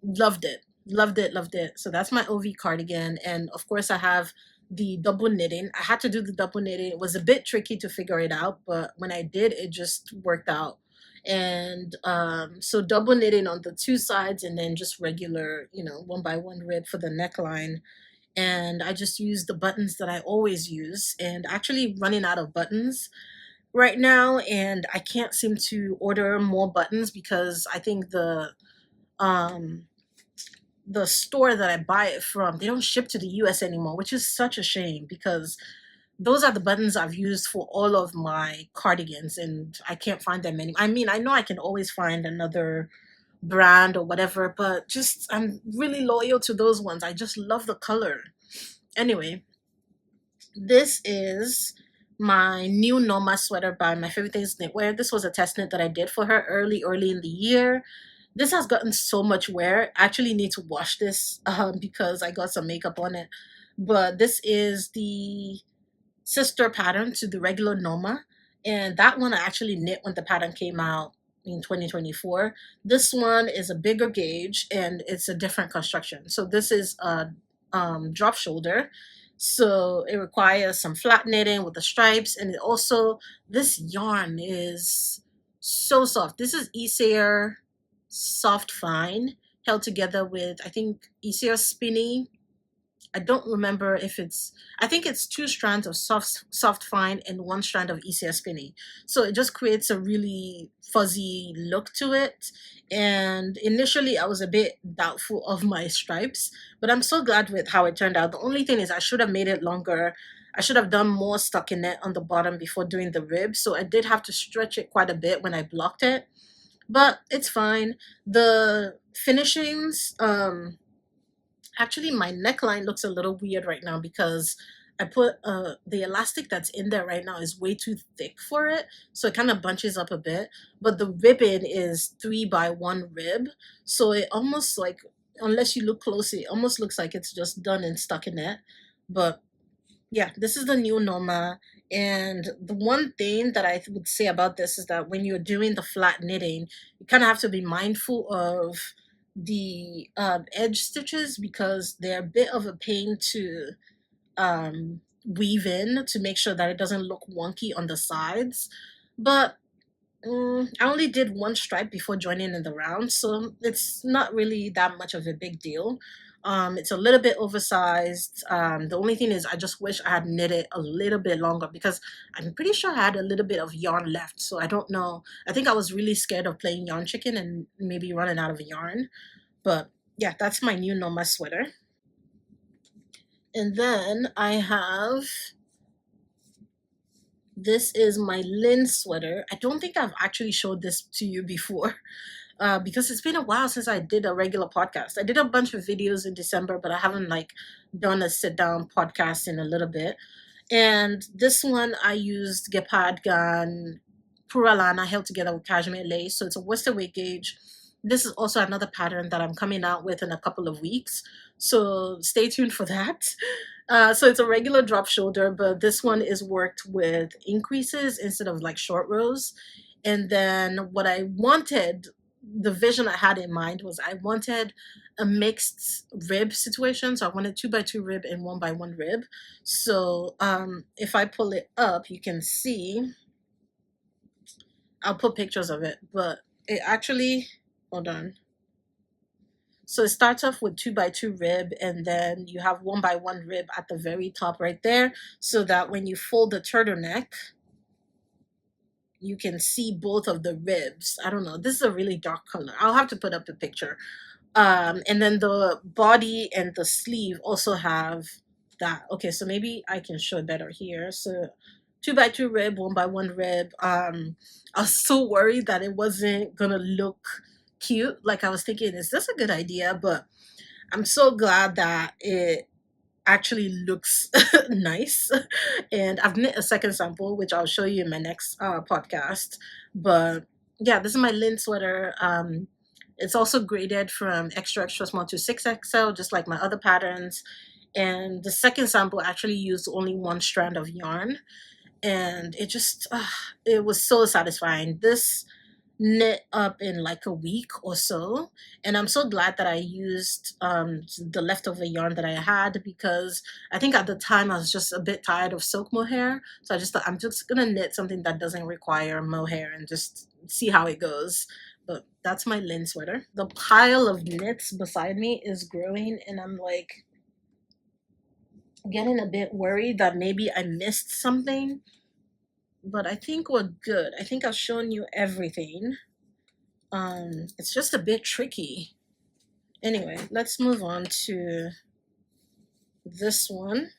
loved it. Loved it, loved it. So that's my Ovie cardigan. And of course, I have the double knitting. I had to do the double knitting. It was a bit tricky to figure it out, but when I did, it just worked out. And so double knitting on the two sides and then just regular, one by one rib for the neckline. And I just use the buttons that I always use, and actually running out of buttons right now, and I can't seem to order more buttons because I think um the store that I buy it from, they don't ship to the US anymore, which is such a shame because those are the buttons I've used for all of my cardigans and I can't find them anymore. I mean, I know I can always find another brand or whatever, but just I'm really loyal to those ones. I just love the color. Anyway, this is my new Norma sweater by My Favorite Things Knitwear. This was a test knit that I did for her early in the year. This has gotten so much wear. I actually need to wash this because I got some makeup on it. But this is the sister pattern to the regular Norma. And that one I actually knit when the pattern came out in 2024. This one is a bigger gauge and it's a different construction. So this is a drop shoulder. So it requires some flat knitting with the stripes, and it also, this yarn is so soft. This is Easier Soft Fine held together with, I think, Easier Spinny. I don't remember if it's, I think it's two strands of soft fine and one strand of easier spinny. So it just creates a really fuzzy look to it. And initially I was a bit doubtful of my stripes, but I'm so glad with how it turned out. The only thing is I should have made it longer. I should have done more stockinette on the bottom before doing the rib. So I did have to stretch it quite a bit when I blocked it, but it's fine. The finishings, actually, my neckline looks a little weird right now because I put the elastic that's in there right now is way too thick for it. So it kind of bunches up a bit. But the ribbon is 3x1 rib. So it almost like, unless you look closely, it almost looks like it's just done in stockinette. But yeah, this is the new Norma. And the one thing that I would say about this is that when you're doing the flat knitting, you kind of have to be mindful of the edge stitches because they're a bit of a pain to weave in to make sure that it doesn't look wonky on the sides. But I only did one stripe before joining in the round, so it's not really that much of a big deal. It's a little bit oversized. The only thing is I just wish I had knit it a little bit longer because I'm pretty sure I had a little bit of yarn left. So I don't know. I think I was really scared of playing yarn chicken and maybe running out of yarn. But yeah, that's my new Norma sweater. And then I have, this is my Lynn sweater. I don't think I've actually showed this to you before. Because it's been a while since I did a regular podcast. I did a bunch of videos in December, but I haven't like done a sit down podcast in a little bit. And this one I used Gepardgan Purl I held together with cashmere lace. So it's a worsted weight gauge. This is also another pattern that I'm coming out with in a couple of weeks. So stay tuned for that. So it's a regular drop shoulder, but this one is worked with increases instead of like short rows. And then what I wanted, the vision I had in mind was I wanted a mixed rib situation. So I wanted 2x2 rib and 1x1 rib. So if I pull it up, you can see, I'll put pictures of it, but it actually, hold on. So it starts off with 2x2 rib and then you have 1x1 rib at the very top right there so that when you fold the turtleneck, you can see both of the ribs. I don't know. This is a really dark color. I'll have to put up a picture. And then the body and the sleeve also have that. Okay, so maybe I can show it better here. So 2x2 rib, 1x1 rib. I was so worried that it wasn't gonna look cute. Like I was thinking, is this a good idea? But I'm so glad that it actually looks nice. And I've knit a second sample, which I'll show you in my next podcast. But yeah, this is my Lynn sweater. It's also graded from extra extra small to 6XL, just like my other patterns. And the second sample actually used only one strand of yarn, and it just it was so satisfying. This knit up in like a week or so, and I'm so glad that I used the leftover yarn that I had, because I think at the time I was just a bit tired of silk mohair, so I just thought I'm just gonna knit something that doesn't require mohair and just see how it goes. But that's my linen sweater. The pile of knits beside me is growing, and I'm like getting a bit worried that maybe I missed something, but I think we're good. I think I've shown you everything. It's just a bit tricky. Anyway, let's move on to this one.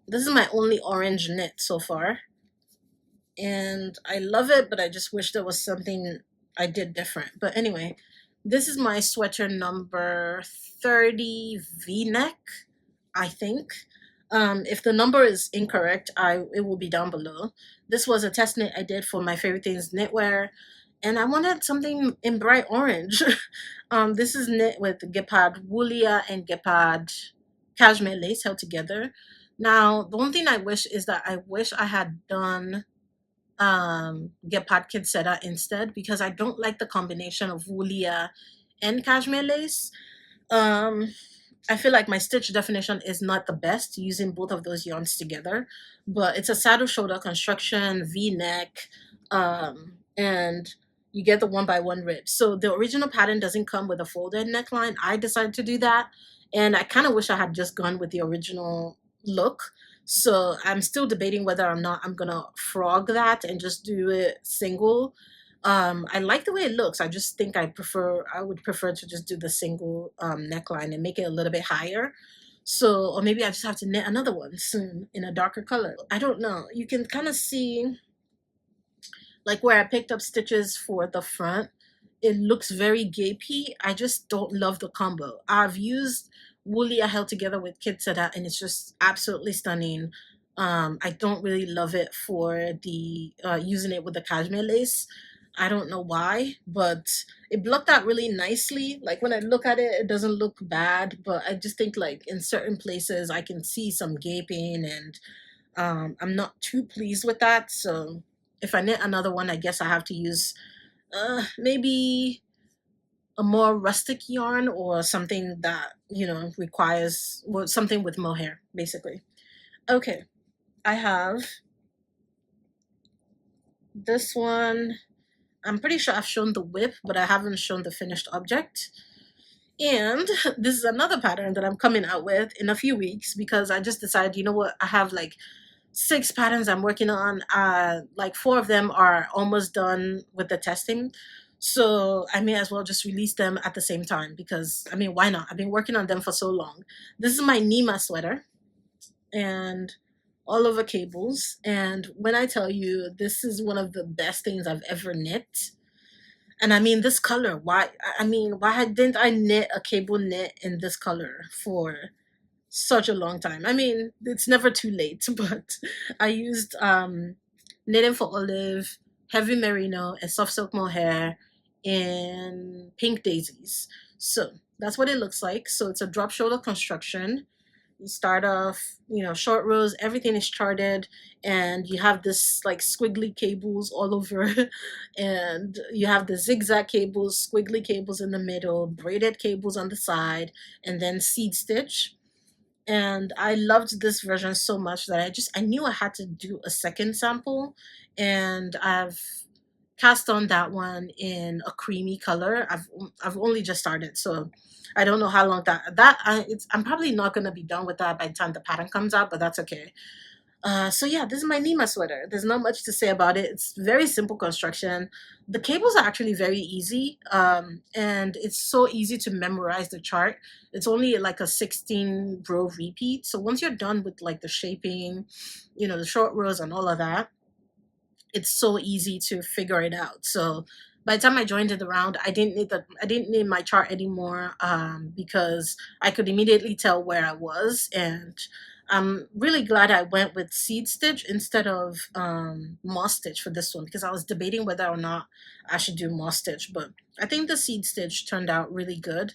This is my only orange knit so far, and I love it, but I just wish there was something I did different. But anyway, this is my sweater number 30 V-neck, I think. If the number is incorrect, it will be down below. This was a test knit I did for My Favorite Things Knitwear, and I wanted something in bright orange. This is knit with Gepard Woolia and Gepard cashmere lace held together. Now, the one thing I wish is that I wish I had done Gepard Kidsetta instead, because I don't like the combination of Woolia and cashmere lace. I feel like my stitch definition is not the best using both of those yarns together, but it's a saddle shoulder construction, V-neck, and you get the 1x1 ribs. So the original pattern doesn't come with a folded neckline. I decided to do that, and I kind of wish I had just gone with the original look. So I'm still debating whether or not I'm gonna frog that and just do it single. I like the way it looks. I just think I would prefer to just do the single neckline and make it a little bit higher. So, or maybe I just have to knit another one soon in a darker color. I don't know. You can kind of see like where I picked up stitches for the front. It looks very gapey. I just don't love the combo. I've used Woolia held together with Kidsetta, and it's just absolutely stunning. I don't really love it for the using it with the cashmere lace. I don't know why, but it blocked out really nicely. Like when I look at it, it doesn't look bad, but I just think like in certain places I can see some gaping, and I'm not too pleased with that. So if I knit another one, I guess I have to use maybe a more rustic yarn or something that, you know, requires, well, something with mohair, basically. Okay, I have this one. I'm pretty sure I've shown the whip, but I haven't shown the finished object. And this is another pattern that I'm coming out with in a few weeks, because I just decided, you know what, I have like 6 patterns I'm working on. Like 4 of them are almost done with the testing. So I may as well just release them at the same time, because I mean, why not? I've been working on them for so long. This is my Nima sweater, and all over cables. And when I tell you, this is one of the best things I've ever knit. And I mean, this color, why didn't I knit a cable knit in this color for such a long time? I mean, it's never too late, but I used Knitting for Olive, Heavy Merino, and Soft Silk Mohair in Pink Daisies. So that's what it looks like. So it's a drop shoulder construction. You start off, you know, short rows, everything is charted, and you have this like squiggly cables all over, and you have the zigzag cables, squiggly cables in the middle, braided cables on the side, and then seed stitch. And I loved this version so much that I knew I had to do a second sample, and I've cast on that one in a creamy color. I've only just started, so I don't know how long I'm probably not going to be done with that by the time the pattern comes out, but that's okay. So yeah, this is my Nima sweater. There's not much to say about it. It's very simple construction. The cables are actually very easy, and it's so easy to memorize the chart. It's only like a 16 row repeat. So once you're done with like the shaping, you know, the short rows and all of that, it's so easy to figure it out. So by the time I joined it around, I didn't need my chart anymore, because I could immediately tell where I was. And I'm really glad I went with seed stitch instead of moss stitch for this one, because I was debating whether or not I should do moss stitch, but I think the seed stitch turned out really good.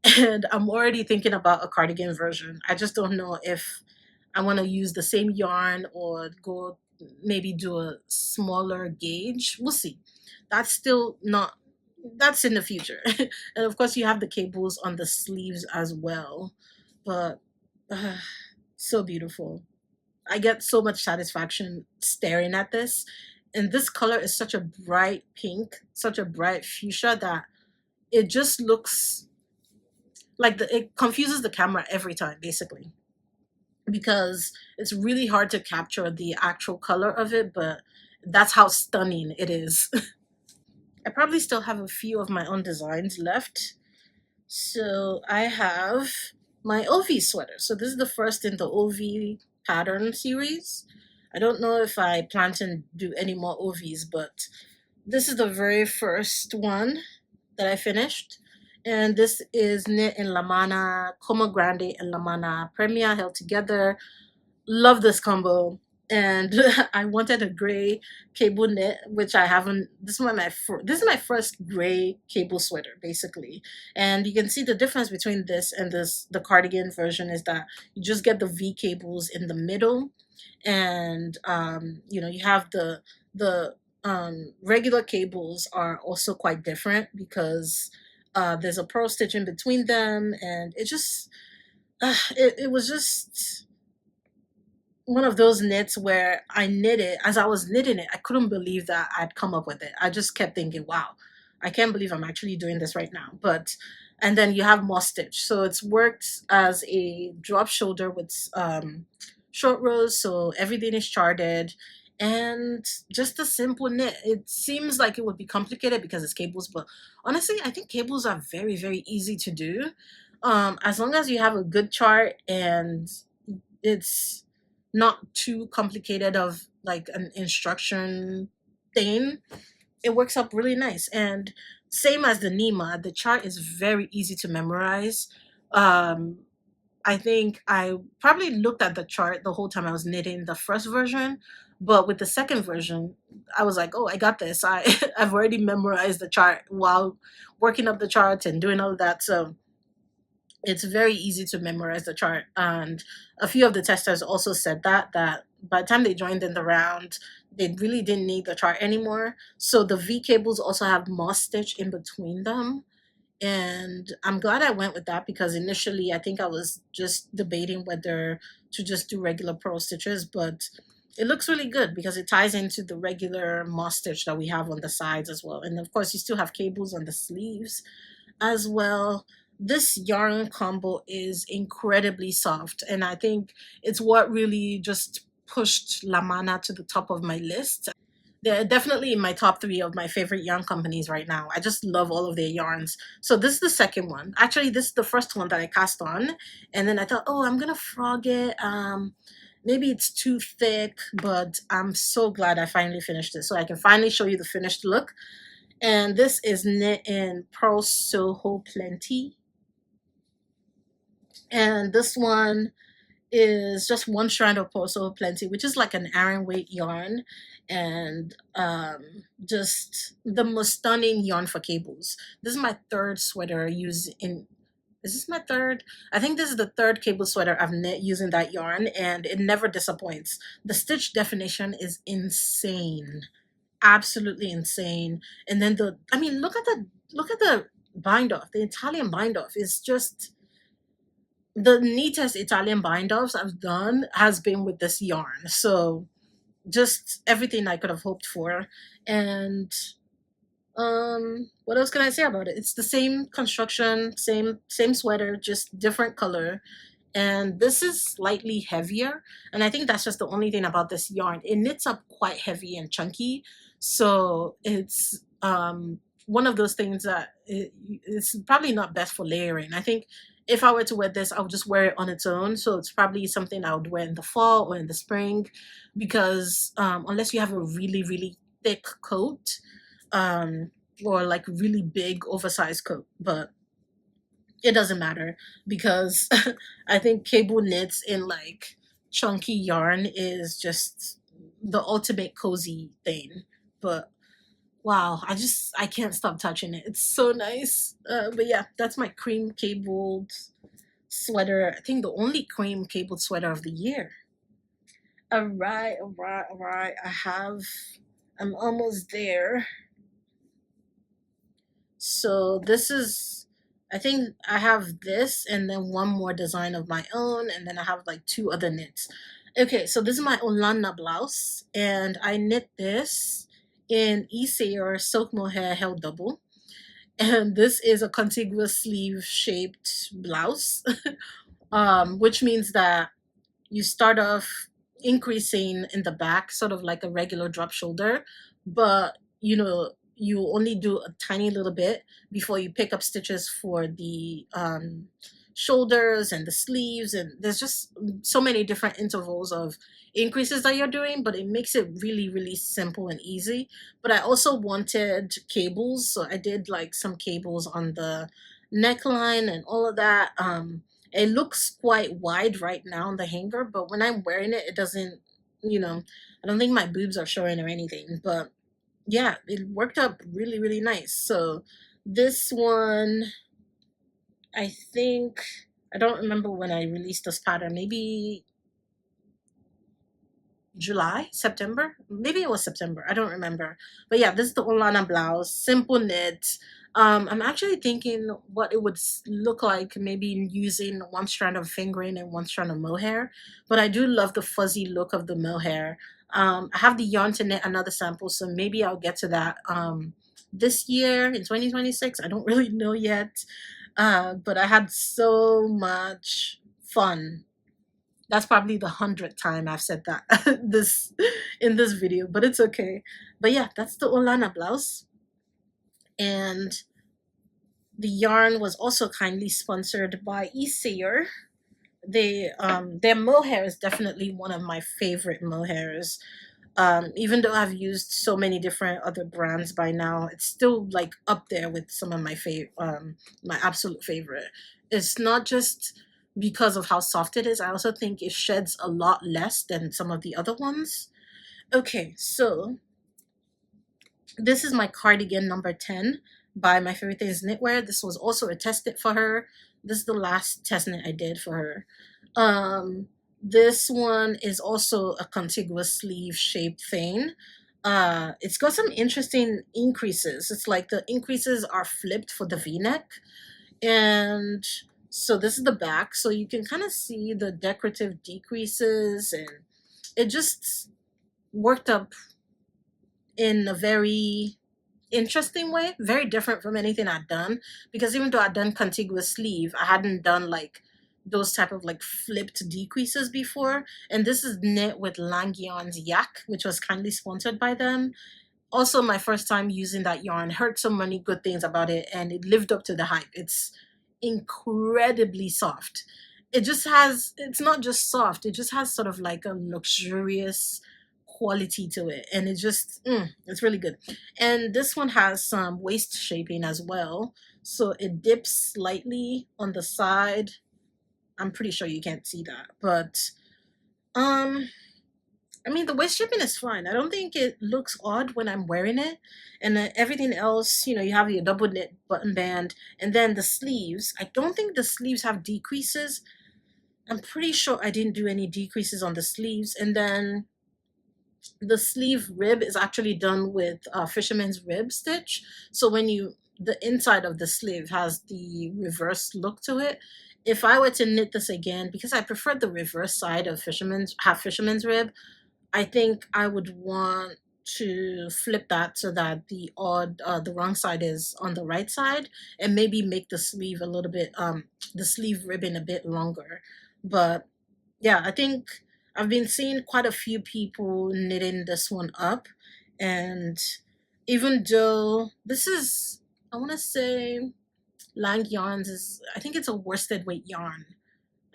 and I'm already thinking about a cardigan version. I just don't know if I want to use the same yarn or go maybe do a smaller gauge. We'll see. That's still not, that's in the future. And of course, you have the cables on the sleeves as well. But uh, so beautiful. I get so much satisfaction staring at this. And this color is such a bright pink, such a bright fuchsia that it just looks like it confuses the camera every time, basically, because it's really hard to capture the actual color of it, but that's how stunning it is. I probably still have a few of my own designs left. So I have my Ovie sweater. So this is the first in the Ovie pattern series. I don't know if I plan to do any more Ovies, but this is the very first one that I finished. And this is knit in Lamana, Como Grande and Lamana Premia held together. Love this combo. And I wanted a gray cable knit, which I haven't. This is my first gray cable sweater, basically. And you can see the difference between this and the cardigan version is that you just get the V cables in the middle, and you have the regular cables are also quite different because there's a pearl stitch in between them, and it was just one of those knits where I knit it. As I was knitting it, I couldn't believe that I'd come up with it. I just kept thinking, wow, I can't believe I'm actually doing this right now. And then you have more stitch. So it's worked as a drop shoulder with short rows. So everything is charted and just a simple knit. It seems like it would be complicated because it's cables, but honestly, I think cables are very, very easy to do. As long as you have a good chart and it's not too complicated of like an instruction thing, it works up really nice. And same as the Nima, the chart is very easy to memorize. um I think I probably looked at the chart the whole time I was knitting the first version, but with the second version I was like, oh, I got this. I've already memorized the chart while working up the charts and doing all of that. So it's very easy to memorize the chart. And a few of the testers also said that by the time they joined in the round, they really didn't need the chart anymore. So the V cables also have moss stitch in between them, and I'm glad I went with that because initially I think I was just debating whether to just do regular pearl stitches, but it looks really good because it ties into the regular moss stitch that we have on the sides as well. And of course you still have cables on the sleeves as well. This yarn combo is incredibly soft, and I think it's what really just pushed La Mana to the top of my list. They're definitely in my top three of my favorite yarn companies right now. I just love all of their yarns. So this is the second one. Actually, this is the first one that I cast on, and then I thought, oh, I'm gonna frog it. Maybe it's too thick, but I'm so glad I finally finished it, so I can finally show you the finished look. And this is knit in Purl Soho Plenty. And this one is just one strand of Purl Soho Plenty, which is like an Aran weight yarn, and just the most stunning yarn for cables. This is my third sweater using. Is this my third? I think this is the third cable sweater I've knit using that yarn, and it never disappoints. The stitch definition is insane, absolutely insane. And then I mean, look at the bind off. The Italian bind off is just the neatest Italian bind offs I've done has been with this yarn. So just everything I could have hoped for. And what else can I say about it? It's the same construction, same sweater, just different color. And this is slightly heavier, and I think that's just the only thing about this yarn. It knits up quite heavy and chunky, so it's one of those things that it's probably not best for layering. I think if I were to wear this, I would just wear it on its own. So it's probably something I would wear in the fall or in the spring, because unless you have a really, really thick coat, or like really big oversized coat, but it doesn't matter because I think cable knits in like chunky yarn is just the ultimate cozy thing. But Wow, I can't stop touching it. It's so nice. But yeah, that's my cream cabled sweater. I think the only cream cabled sweater of the year. All right, all right, all right. I'm almost there. So this is, I think I have this and then one more design of my own, and then I have like two other knits. Okay, so this is my Olana blouse, and I knit this in Isayor silk mohair held double. And this is a contiguous sleeve shaped blouse, which means that you start off increasing in the back, sort of like a regular drop shoulder, but you only do a tiny little bit before you pick up stitches for the shoulders and the sleeves, and there's just so many different intervals of increases that you're doing, but it makes it really, really simple and easy. But I also wanted cables, so I did like some cables on the neckline and all of that. It looks quite wide right now on the hanger, but when I'm wearing it, it doesn't, I don't think my boobs are showing or anything. But yeah, it worked out really, really nice. So this one, I think, I don't remember when I released this pattern, maybe July, September. Maybe it was September. I don't remember. But yeah, this is the Olana blouse, simple knit. I'm actually thinking what it would look like maybe using one strand of fingering and one strand of mohair. But I do love the fuzzy look of the mohair. I have the yarn to knit another sample, so maybe I'll get to that this year in 2026. I don't really know yet. But I had so much fun. That's probably the 100th time I've said that this in this video, but it's okay. But yeah, that's the Olana blouse. And the yarn was also kindly sponsored by Isayor. Their mohair is definitely one of my favorite mohairs. Even though I've used so many different other brands by now, it's still like up there with some of my absolute favorite. It's not just because of how soft it is. I also think it sheds a lot less than some of the other ones. Okay, so this is my cardigan number 10 by My Favorite Things Knitwear. This was also a test knit for her. This is the last test knit I did for her. This one is also a contiguous sleeve shaped thing. It's got some interesting increases. It's like the increases are flipped for the v-neck. And so this is the back. So you can kind of see the decorative decreases, and it just worked up in a very interesting way, very different from anything I'd done. Because even though I'd done contiguous sleeve, I hadn't done like those type of like flipped decreases before. And this is knit with Lang Yarn's Yak, which was kindly sponsored by them. Also my first time using that yarn. Heard so many good things about it, and it lived up to the hype. It's incredibly soft. It's not just soft, it just has sort of like a luxurious quality to it, and it's really good. And this one has some waist shaping as well, so it dips slightly on the side. I'm pretty sure you can't see that, but um I mean, the waist shaping is fine. I don't think it looks odd when I'm wearing it. And then everything else, you have your double knit button band. And then the sleeves, I don't think the sleeves have decreases. I'm pretty sure I didn't do any decreases on the sleeves. And then the sleeve rib is actually done with fisherman's rib stitch. So the inside of the sleeve has the reverse look to it. If I were to knit this again, because I prefer the reverse side of fisherman's rib, I think I would want to flip that so that the wrong side is on the right side, and maybe make the sleeve a little bit, the sleeve ribbon a bit longer. But yeah, I think I've been seeing quite a few people knitting this one up. And even though this is, I want to say, Lang Yarns I think it's a worsted weight yarn.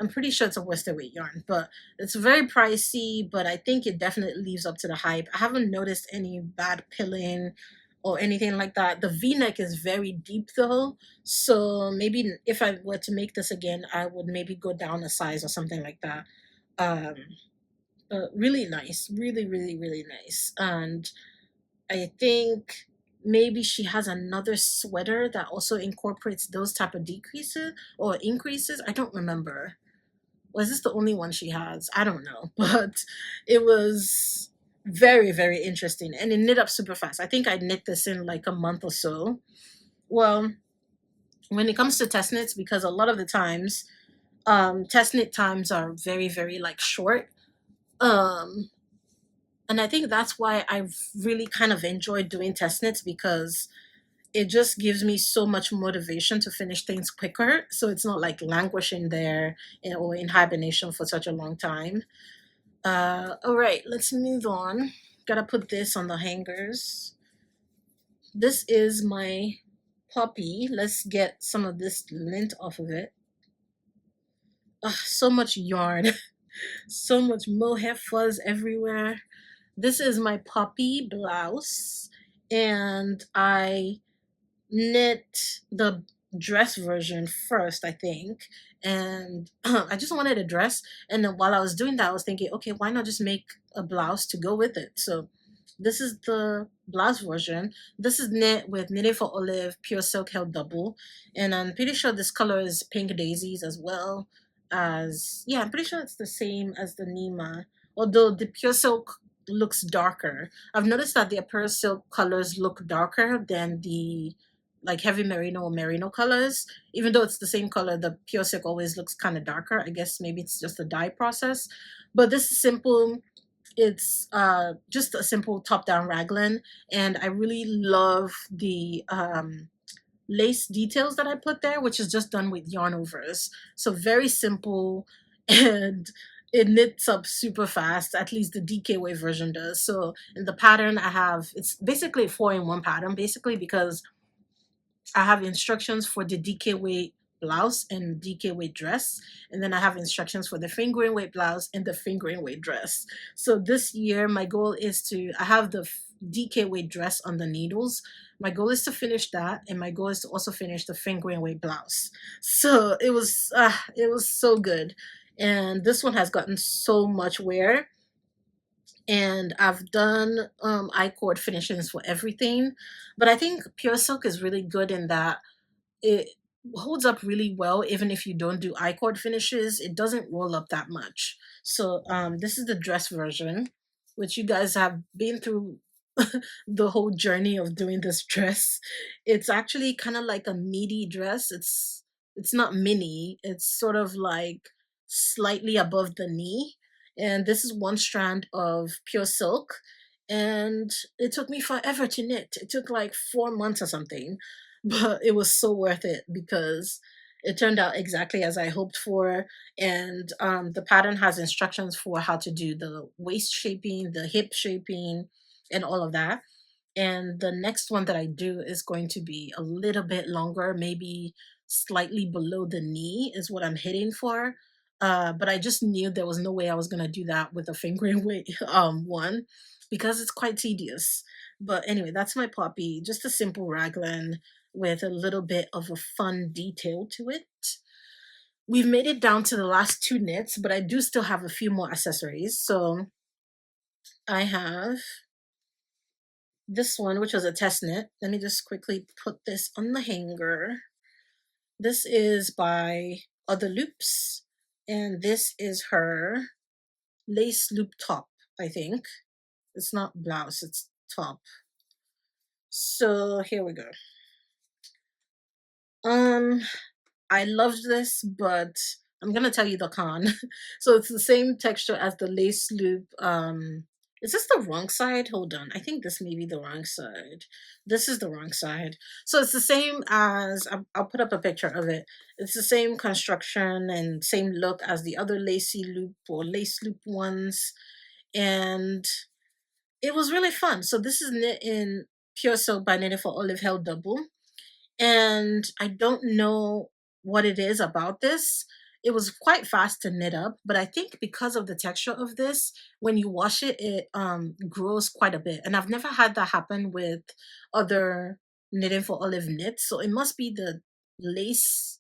I'm pretty sure it's a worsted weight yarn, but it's very pricey, but I think it definitely lives up to the hype. I haven't noticed any bad pilling or anything like that. The v-neck is very deep though, so maybe if I were to make this again, I would maybe go down a size or something like that. Um, really nice, really, really, really nice. And I think maybe she has another sweater that also incorporates those type of decreases or increases. I don't remember. Was this the only one she has? I don't know. But it was very, very interesting. And it knit up super fast. I think I knit this in like a month or so. Well, when it comes to test knits, because a lot of the times, test knit times are very, very like short. Um, and I think that's why I've really kind of enjoyed doing test knits, because it just gives me so much motivation to finish things quicker. So it's not like languishing there or in hibernation for such a long time. All right, let's move on. Gotta put this on the hangers. This is my puppy. Let's get some of this lint off of it. Ugh, so much yarn, so much mohair fuzz everywhere. This is my puppy blouse, and I knit the dress version first, I think. And I just wanted a dress. And then while I was doing that, I was thinking, okay, why not just make a blouse to go with it? So this is the blouse version. This is knit with Knitting for Olive Pure Silk Held Double. And I'm pretty sure this color is Pink Daisies as well as, yeah, I'm pretty sure it's the same as the Nima. Although the Pure Silk looks darker. I've noticed that the Pure Silk colors look darker than the like heavy merino or merino colors. Even though it's the same color, the pure silk always looks kind of darker. I guess maybe it's just the dye process. But this is simple. It's just a simple top down raglan, and I really love the lace details that I put there, which is just done with yarn overs. So very simple, and it knits up super fast. At least the DK version does. So in the pattern I have, it's basically a 4-in-1 pattern, basically, because I have instructions for the DK weight blouse and DK weight dress, and then I have instructions for the fingering weight blouse and the fingering weight dress. So this year my goal is to, I have the DK weight dress on the needles. My goal is to finish that, and my goal is to also finish the fingering weight blouse. So it was so good, and this one has gotten so much wear, and I've done I-cord finishings for everything. But I think Pure Silk is really good in that it holds up really well. Even if you don't do I-cord finishes, it doesn't roll up that much. So this is the dress version, which you guys have been through the whole journey of doing this dress. It's actually kind of like a meaty dress. It's not mini. It's sort of like slightly above the knee. And this is one strand of pure silk. And it took me forever to knit. It took like 4 months or something, but it was so worth it because it turned out exactly as I hoped for. And the pattern has instructions for how to do the waist shaping, the hip shaping, and all of that. And the next one that I do is going to be a little bit longer, maybe slightly below the knee is what I'm hitting for. But I just knew there was no way I was gonna do that with a fingering weight one, because it's quite tedious. But anyway, that's my poppy, just a simple raglan with a little bit of a fun detail to it. We've made it down to the last two knits, but I do still have a few more accessories. So I have this one, which was a test knit. Let me just quickly put this on the hanger. This is by Otherloops, and this is her lace loop top, I think. It's not blouse, it's top. So here we go. Um, I loved this, but I'm gonna tell you the con. So it's the same texture as the lace loop. Is this the wrong side? Hold on. I think this may be the wrong side. This is the wrong side. So it's the same as, I'll put up a picture of it. It's the same construction and same look as the other lacy loop or lace loop ones. And it was really fun. So this is knit in Pure Silk by Knitting for Olive Held Double, and I don't know what it is about this. It was quite fast to knit up, but I think because of the texture of this, when you wash it, it grows quite a bit. And I've never had that happen with other Knitting for Olive knits, so it must be the lace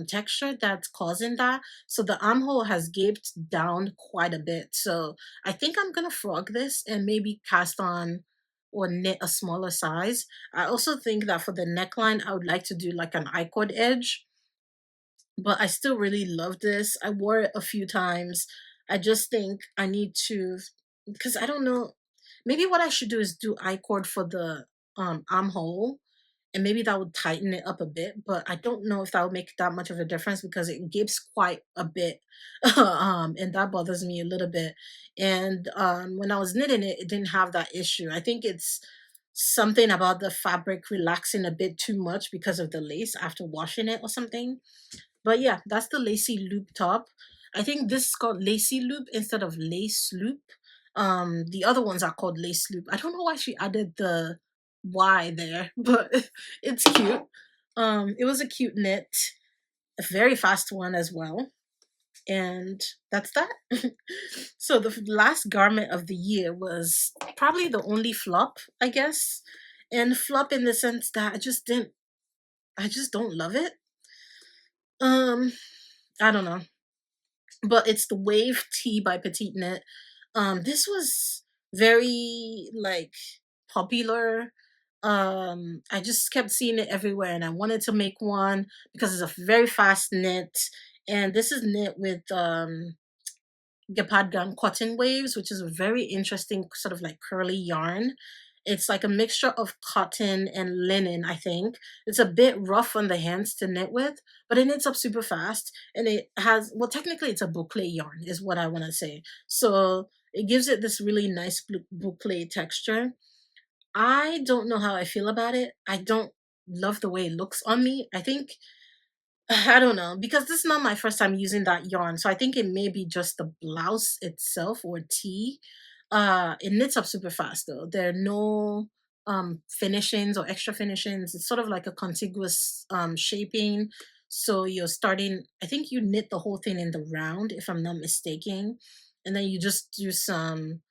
texture that's causing that. So the armhole has gaped down quite a bit. So I think I'm gonna frog this and maybe cast on or knit a smaller size. I also think that for the neckline, I would like to do like an I-cord edge, but I still really love this. I wore it a few times. I just think I need to, because I don't know, maybe what I should do is do I-cord for the armhole, and maybe that would tighten it up a bit, but I don't know if that would make that much of a difference because it gives quite a bit. And that bothers me a little bit. And when I was knitting it, it didn't have that issue. I think it's something about the fabric relaxing a bit too much because of the lace after washing it or something. But yeah, that's the lacy loop top. I think this is called lacy loop instead of lace loop. The other ones are called lace loop. I don't know why she added the Y there, but it's cute. It was a cute knit, a very fast one as well. And that's that. So the last garment of the year was probably the only flop, I guess. And flop in the sense that I just don't love it. Um, I don't know. But it's the Wave Tee by Petiteknit. This was very like popular. I just kept seeing it everywhere, and I wanted to make one because it's a very fast knit, and this is knit with Cardigan cotton waves, which is a very interesting sort of like curly yarn. It's like a mixture of cotton and linen, I think. It's a bit rough on the hands to knit with, but it knits up super fast. And it has, well, technically it's a boucle yarn, is what I want to say. So it gives it this really nice boucle texture. I don't know how I feel about it. I don't love the way it looks on me. I think I don't know, because this is not my first time using that yarn, so I think it may be just the blouse itself or tee. It knits up super fast though. There are no finishings or extra finishings. It's sort of like a contiguous shaping. So you're starting, I think you knit the whole thing in the round, if I'm not mistaken, and then you just do some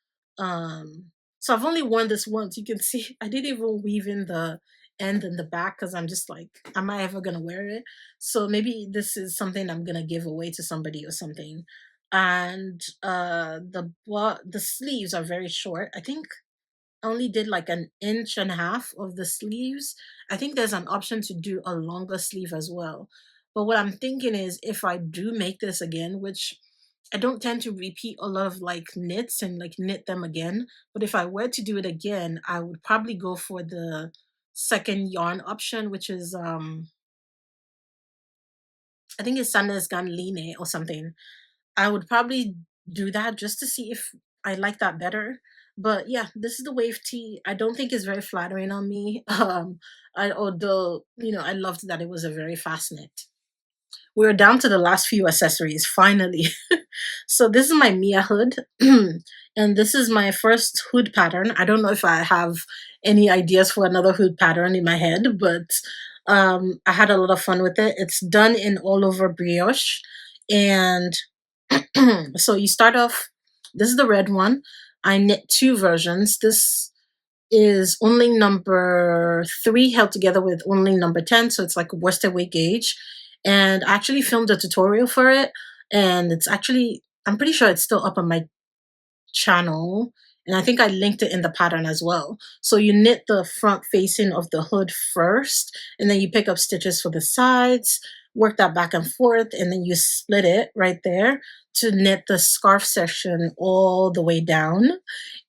so I've only worn this once. You can see I didn't even weave in the end in the back because I'm just like, am I ever gonna wear it? So maybe this is something I'm gonna give away to somebody or something. And the sleeves are very short. I think I only did like an inch and a half of the sleeves. I think there's an option to do a longer sleeve as well. But what I'm thinking is if I do make this again, which I don't tend to repeat a lot of like knits and like knit them again, but if I were to do it again, I would probably go for the second yarn option, which is I think it's Sanders Line or something. I would probably do that just to see if I like that better. But yeah, this is the Wave Tee. I don't think it's very flattering on me. Although, you know, I loved that it was a very fast knit. We're down to the last few accessories, finally. So this is my Mia hood. And this is my first hood pattern. I don't know if I have any ideas for another hood pattern in my head, but I had a lot of fun with it. It's done in all over brioche. And so you start off, this is the red one. I knit two versions. This is only number 3 held together with only number 10. So it's like a worsted weight gauge. And I actually filmed a tutorial for it. And it's actually, I'm pretty sure it's still up on my channel, and I think I linked it in the pattern as well. So you knit the front facing of the hood first, and then you pick up stitches for the sides, work that back and forth, and then you split it right there to knit the scarf section all the way down.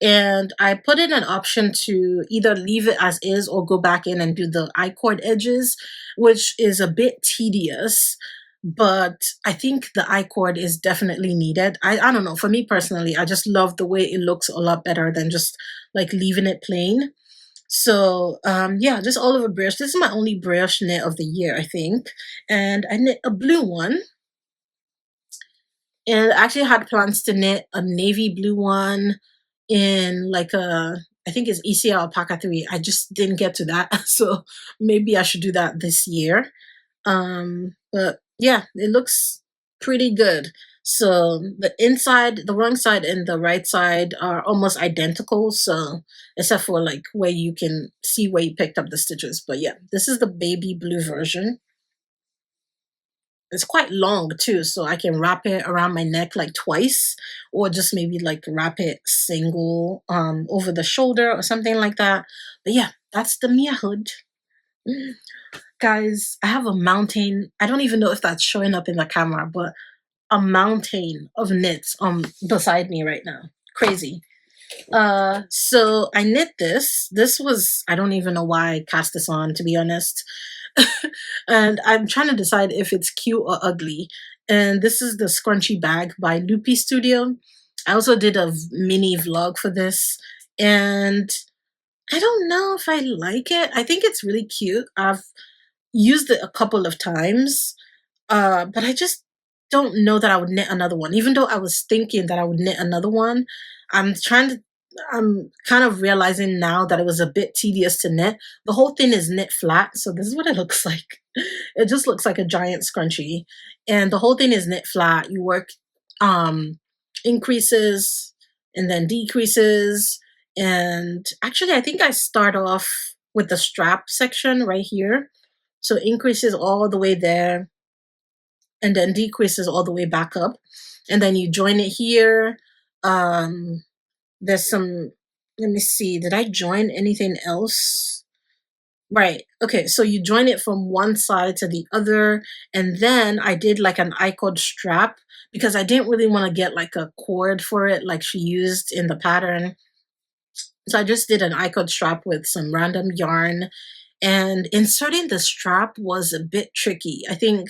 And I put in an option to either leave it as is or go back in and do the I-cord edges, which is a bit tedious, but I think the I-cord is definitely needed. I don't know. For me personally, I just love the way it looks a lot better than just like leaving it plain. So yeah, just all over brioche. This is my only brioche knit of the year, I think. And I knit a blue one. And I actually had plans to knit a navy blue one in like a, I think it's ECL Alpaca 3. I just didn't get to that. So maybe I should do that this year. But yeah, it looks pretty good. So the inside, the wrong side and the right side are almost identical. So except for like where you can see where you picked up the stitches. But yeah, this is the baby blue version. it's quite long too, so I can wrap it around my neck like twice, or just maybe like wrap it single over the shoulder or something like that. But yeah, that's the Mia hood. Guys, I have a mountain. I don't even know if that's showing up in the camera, but a mountain of knits beside me right now. Crazy. So I knit this. This was, I don't even know why I cast this on, to be honest. And I'm trying to decide if it's cute or ugly. And this is the scrunchy bag by Loopy Studio. I also did a mini vlog for this, and I don't know if I like it. I think it's really cute. I've used it a couple of times, but I just don't know that I would knit another one. Even though I was thinking that I would knit another one, I'm trying to, I'm kind of realizing now that it was a bit tedious to knit. The whole thing is knit flat, so this is what it looks like. It just looks like a giant scrunchie. And the whole thing is knit flat. You work increases and then decreases. And actually, I think I start off with the strap section right here. So increases all the way there and then decreases all the way back up. And then you join it here. There's some, let me see, did I join anything else? Right. Okay, so you join it from one side to the other, and then I did like an I-cord strap because I didn't really want to get like a cord for it like she used in the pattern. So I just did an I-cord strap with some random yarn, and inserting the strap was a bit tricky. I think,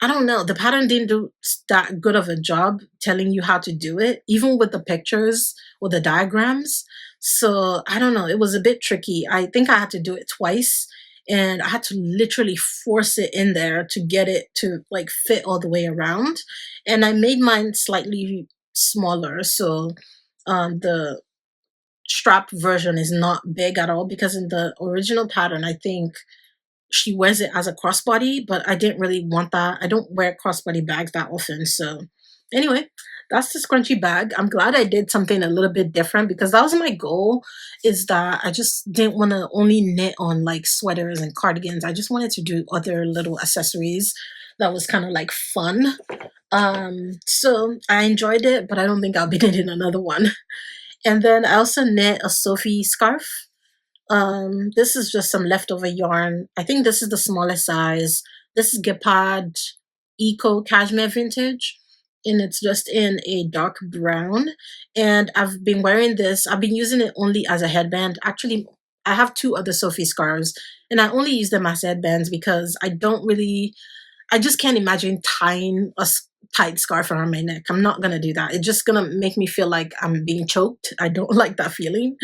I don't know, the pattern didn't do that good of a job telling you how to do it, even with the pictures or the diagrams. So I don't know, it was a bit tricky. I think I had to do it twice, and I had to literally force it in there to get it to like fit all the way around. And I made mine slightly smaller, so the strap version is not big at all, because in the original pattern, I think she wears it as a crossbody, but I didn't really want that. I don't wear crossbody bags that often. So anyway, that's the scrunchy bag. I'm glad I did something a little bit different, because that was my goal, is that I just didn't want to only knit on like sweaters and cardigans. I just wanted to do other little accessories that was kind of like fun. So I enjoyed it, but I don't think I'll be knitting another one. And then I also knit a Sophie scarf. This is just some leftover yarn. I think this is the smallest size. This is Gepard Eco Cashmere Vintage, and it's just in a dark brown. And I've been wearing this. I've been using it only as a headband. Actually, I have two other Sophie scarves, and I only use them as headbands because I just can't imagine tying a tight scarf around my neck. I'm not gonna do that. It's just gonna make me feel like I'm being choked. I don't like that feeling.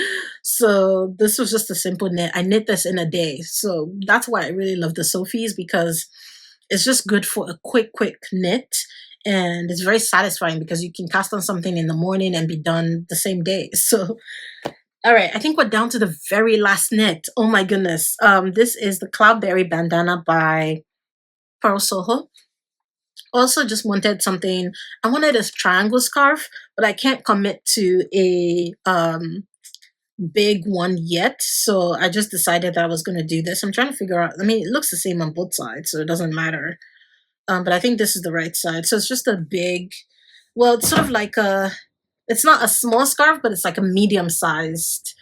So this was just a simple knit. I knit this in a day. So that's why I really love the Sophies, because it's just good for a quick knit. And it's very satisfying because you can cast on something in the morning and be done the same day. So, all right, I think we're down to the very last knit. Oh my goodness. This is the Cloudberry Bandana by Purl Soho. Also just wanted something, I wanted a triangle scarf, but I can't commit to a big one yet. So I just decided that I was going to do this. I'm trying to figure out, I mean, it looks the same on both sides, so it doesn't matter. But I think this is the right side. So it's just a big, well, it's sort of like it's not a small scarf, but it's like a medium sized,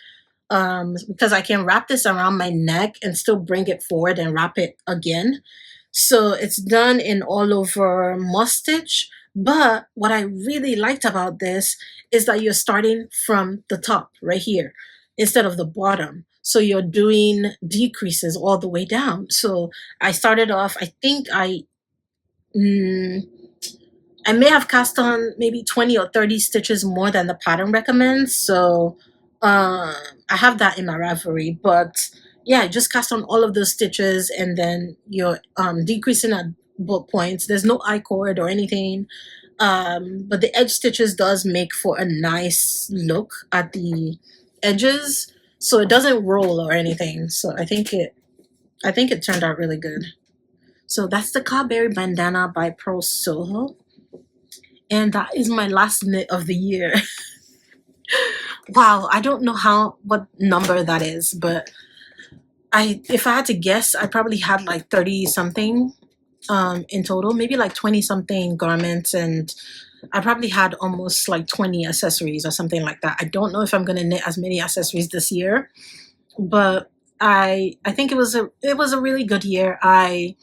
because I can wrap this around my neck and still bring it forward and wrap it again. So it's done in all over moss stitch. But what I really liked about this is that you're starting from the top right here instead of the bottom. So you're doing decreases all the way down. So I started off, I think I may have cast on maybe 20 or 30 stitches more than the pattern recommends. So I have that in my Ravelry, but yeah, just cast on all of those stitches, and then you're decreasing at both points. There's no I-cord or anything, but the edge stitches does make for a nice look at the edges, so it doesn't roll or anything. So I think it turned out really good. So that's the Cloudberry Bandana by Purl Soho. And that is my last knit of the year. Wow, I don't know what number that is, but if I had to guess, I probably had like 30 something. in total, maybe like 20 something garments, and I probably had almost like 20 accessories or something like that. I don't know if I'm going to knit as many accessories this year, but I think it was a really good year. I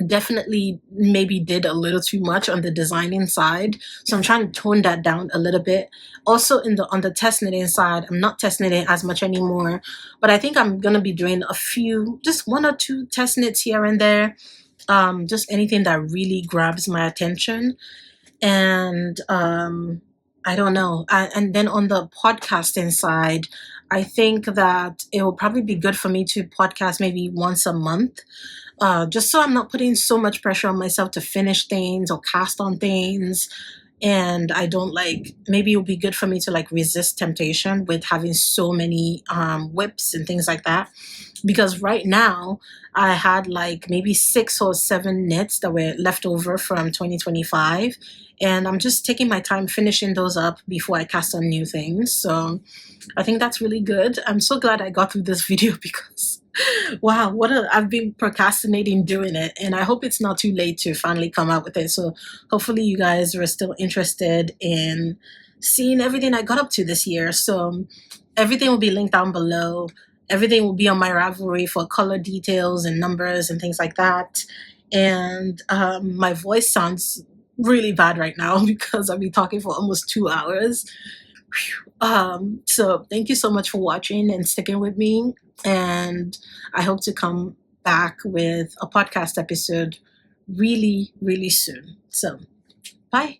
definitely maybe did a little too much on the designing side, so I'm trying to tone that down a little bit. Also, on the test knitting side, I'm not test knitting as much anymore, but I think I'm gonna be doing a few, just one or two test knits here and there, just anything that really grabs my attention. And I don't know. And then on the podcasting side, I think that it will probably be good for me to podcast maybe once a month, just so I'm not putting so much pressure on myself to finish things or cast on things. And I don't like, maybe it would be good for me to like resist temptation with having so many whips and things like that. Because right now I had like maybe 6 or 7 knits that were left over from 2025. And I'm just taking my time finishing those up before I cast on new things. So I think that's really good. I'm so glad I got through this video because wow, I've been procrastinating doing it, and I hope it's not too late to finally come out with it. So hopefully you guys are still interested in seeing everything I got up to this year. So everything will be linked down below. Everything will be on my Ravelry for color details and numbers and things like that. And my voice sounds really bad right now because I've been talking for almost 2 hours. So thank you so much for watching and sticking with me. And I hope to come back with a podcast episode really, really soon. So bye.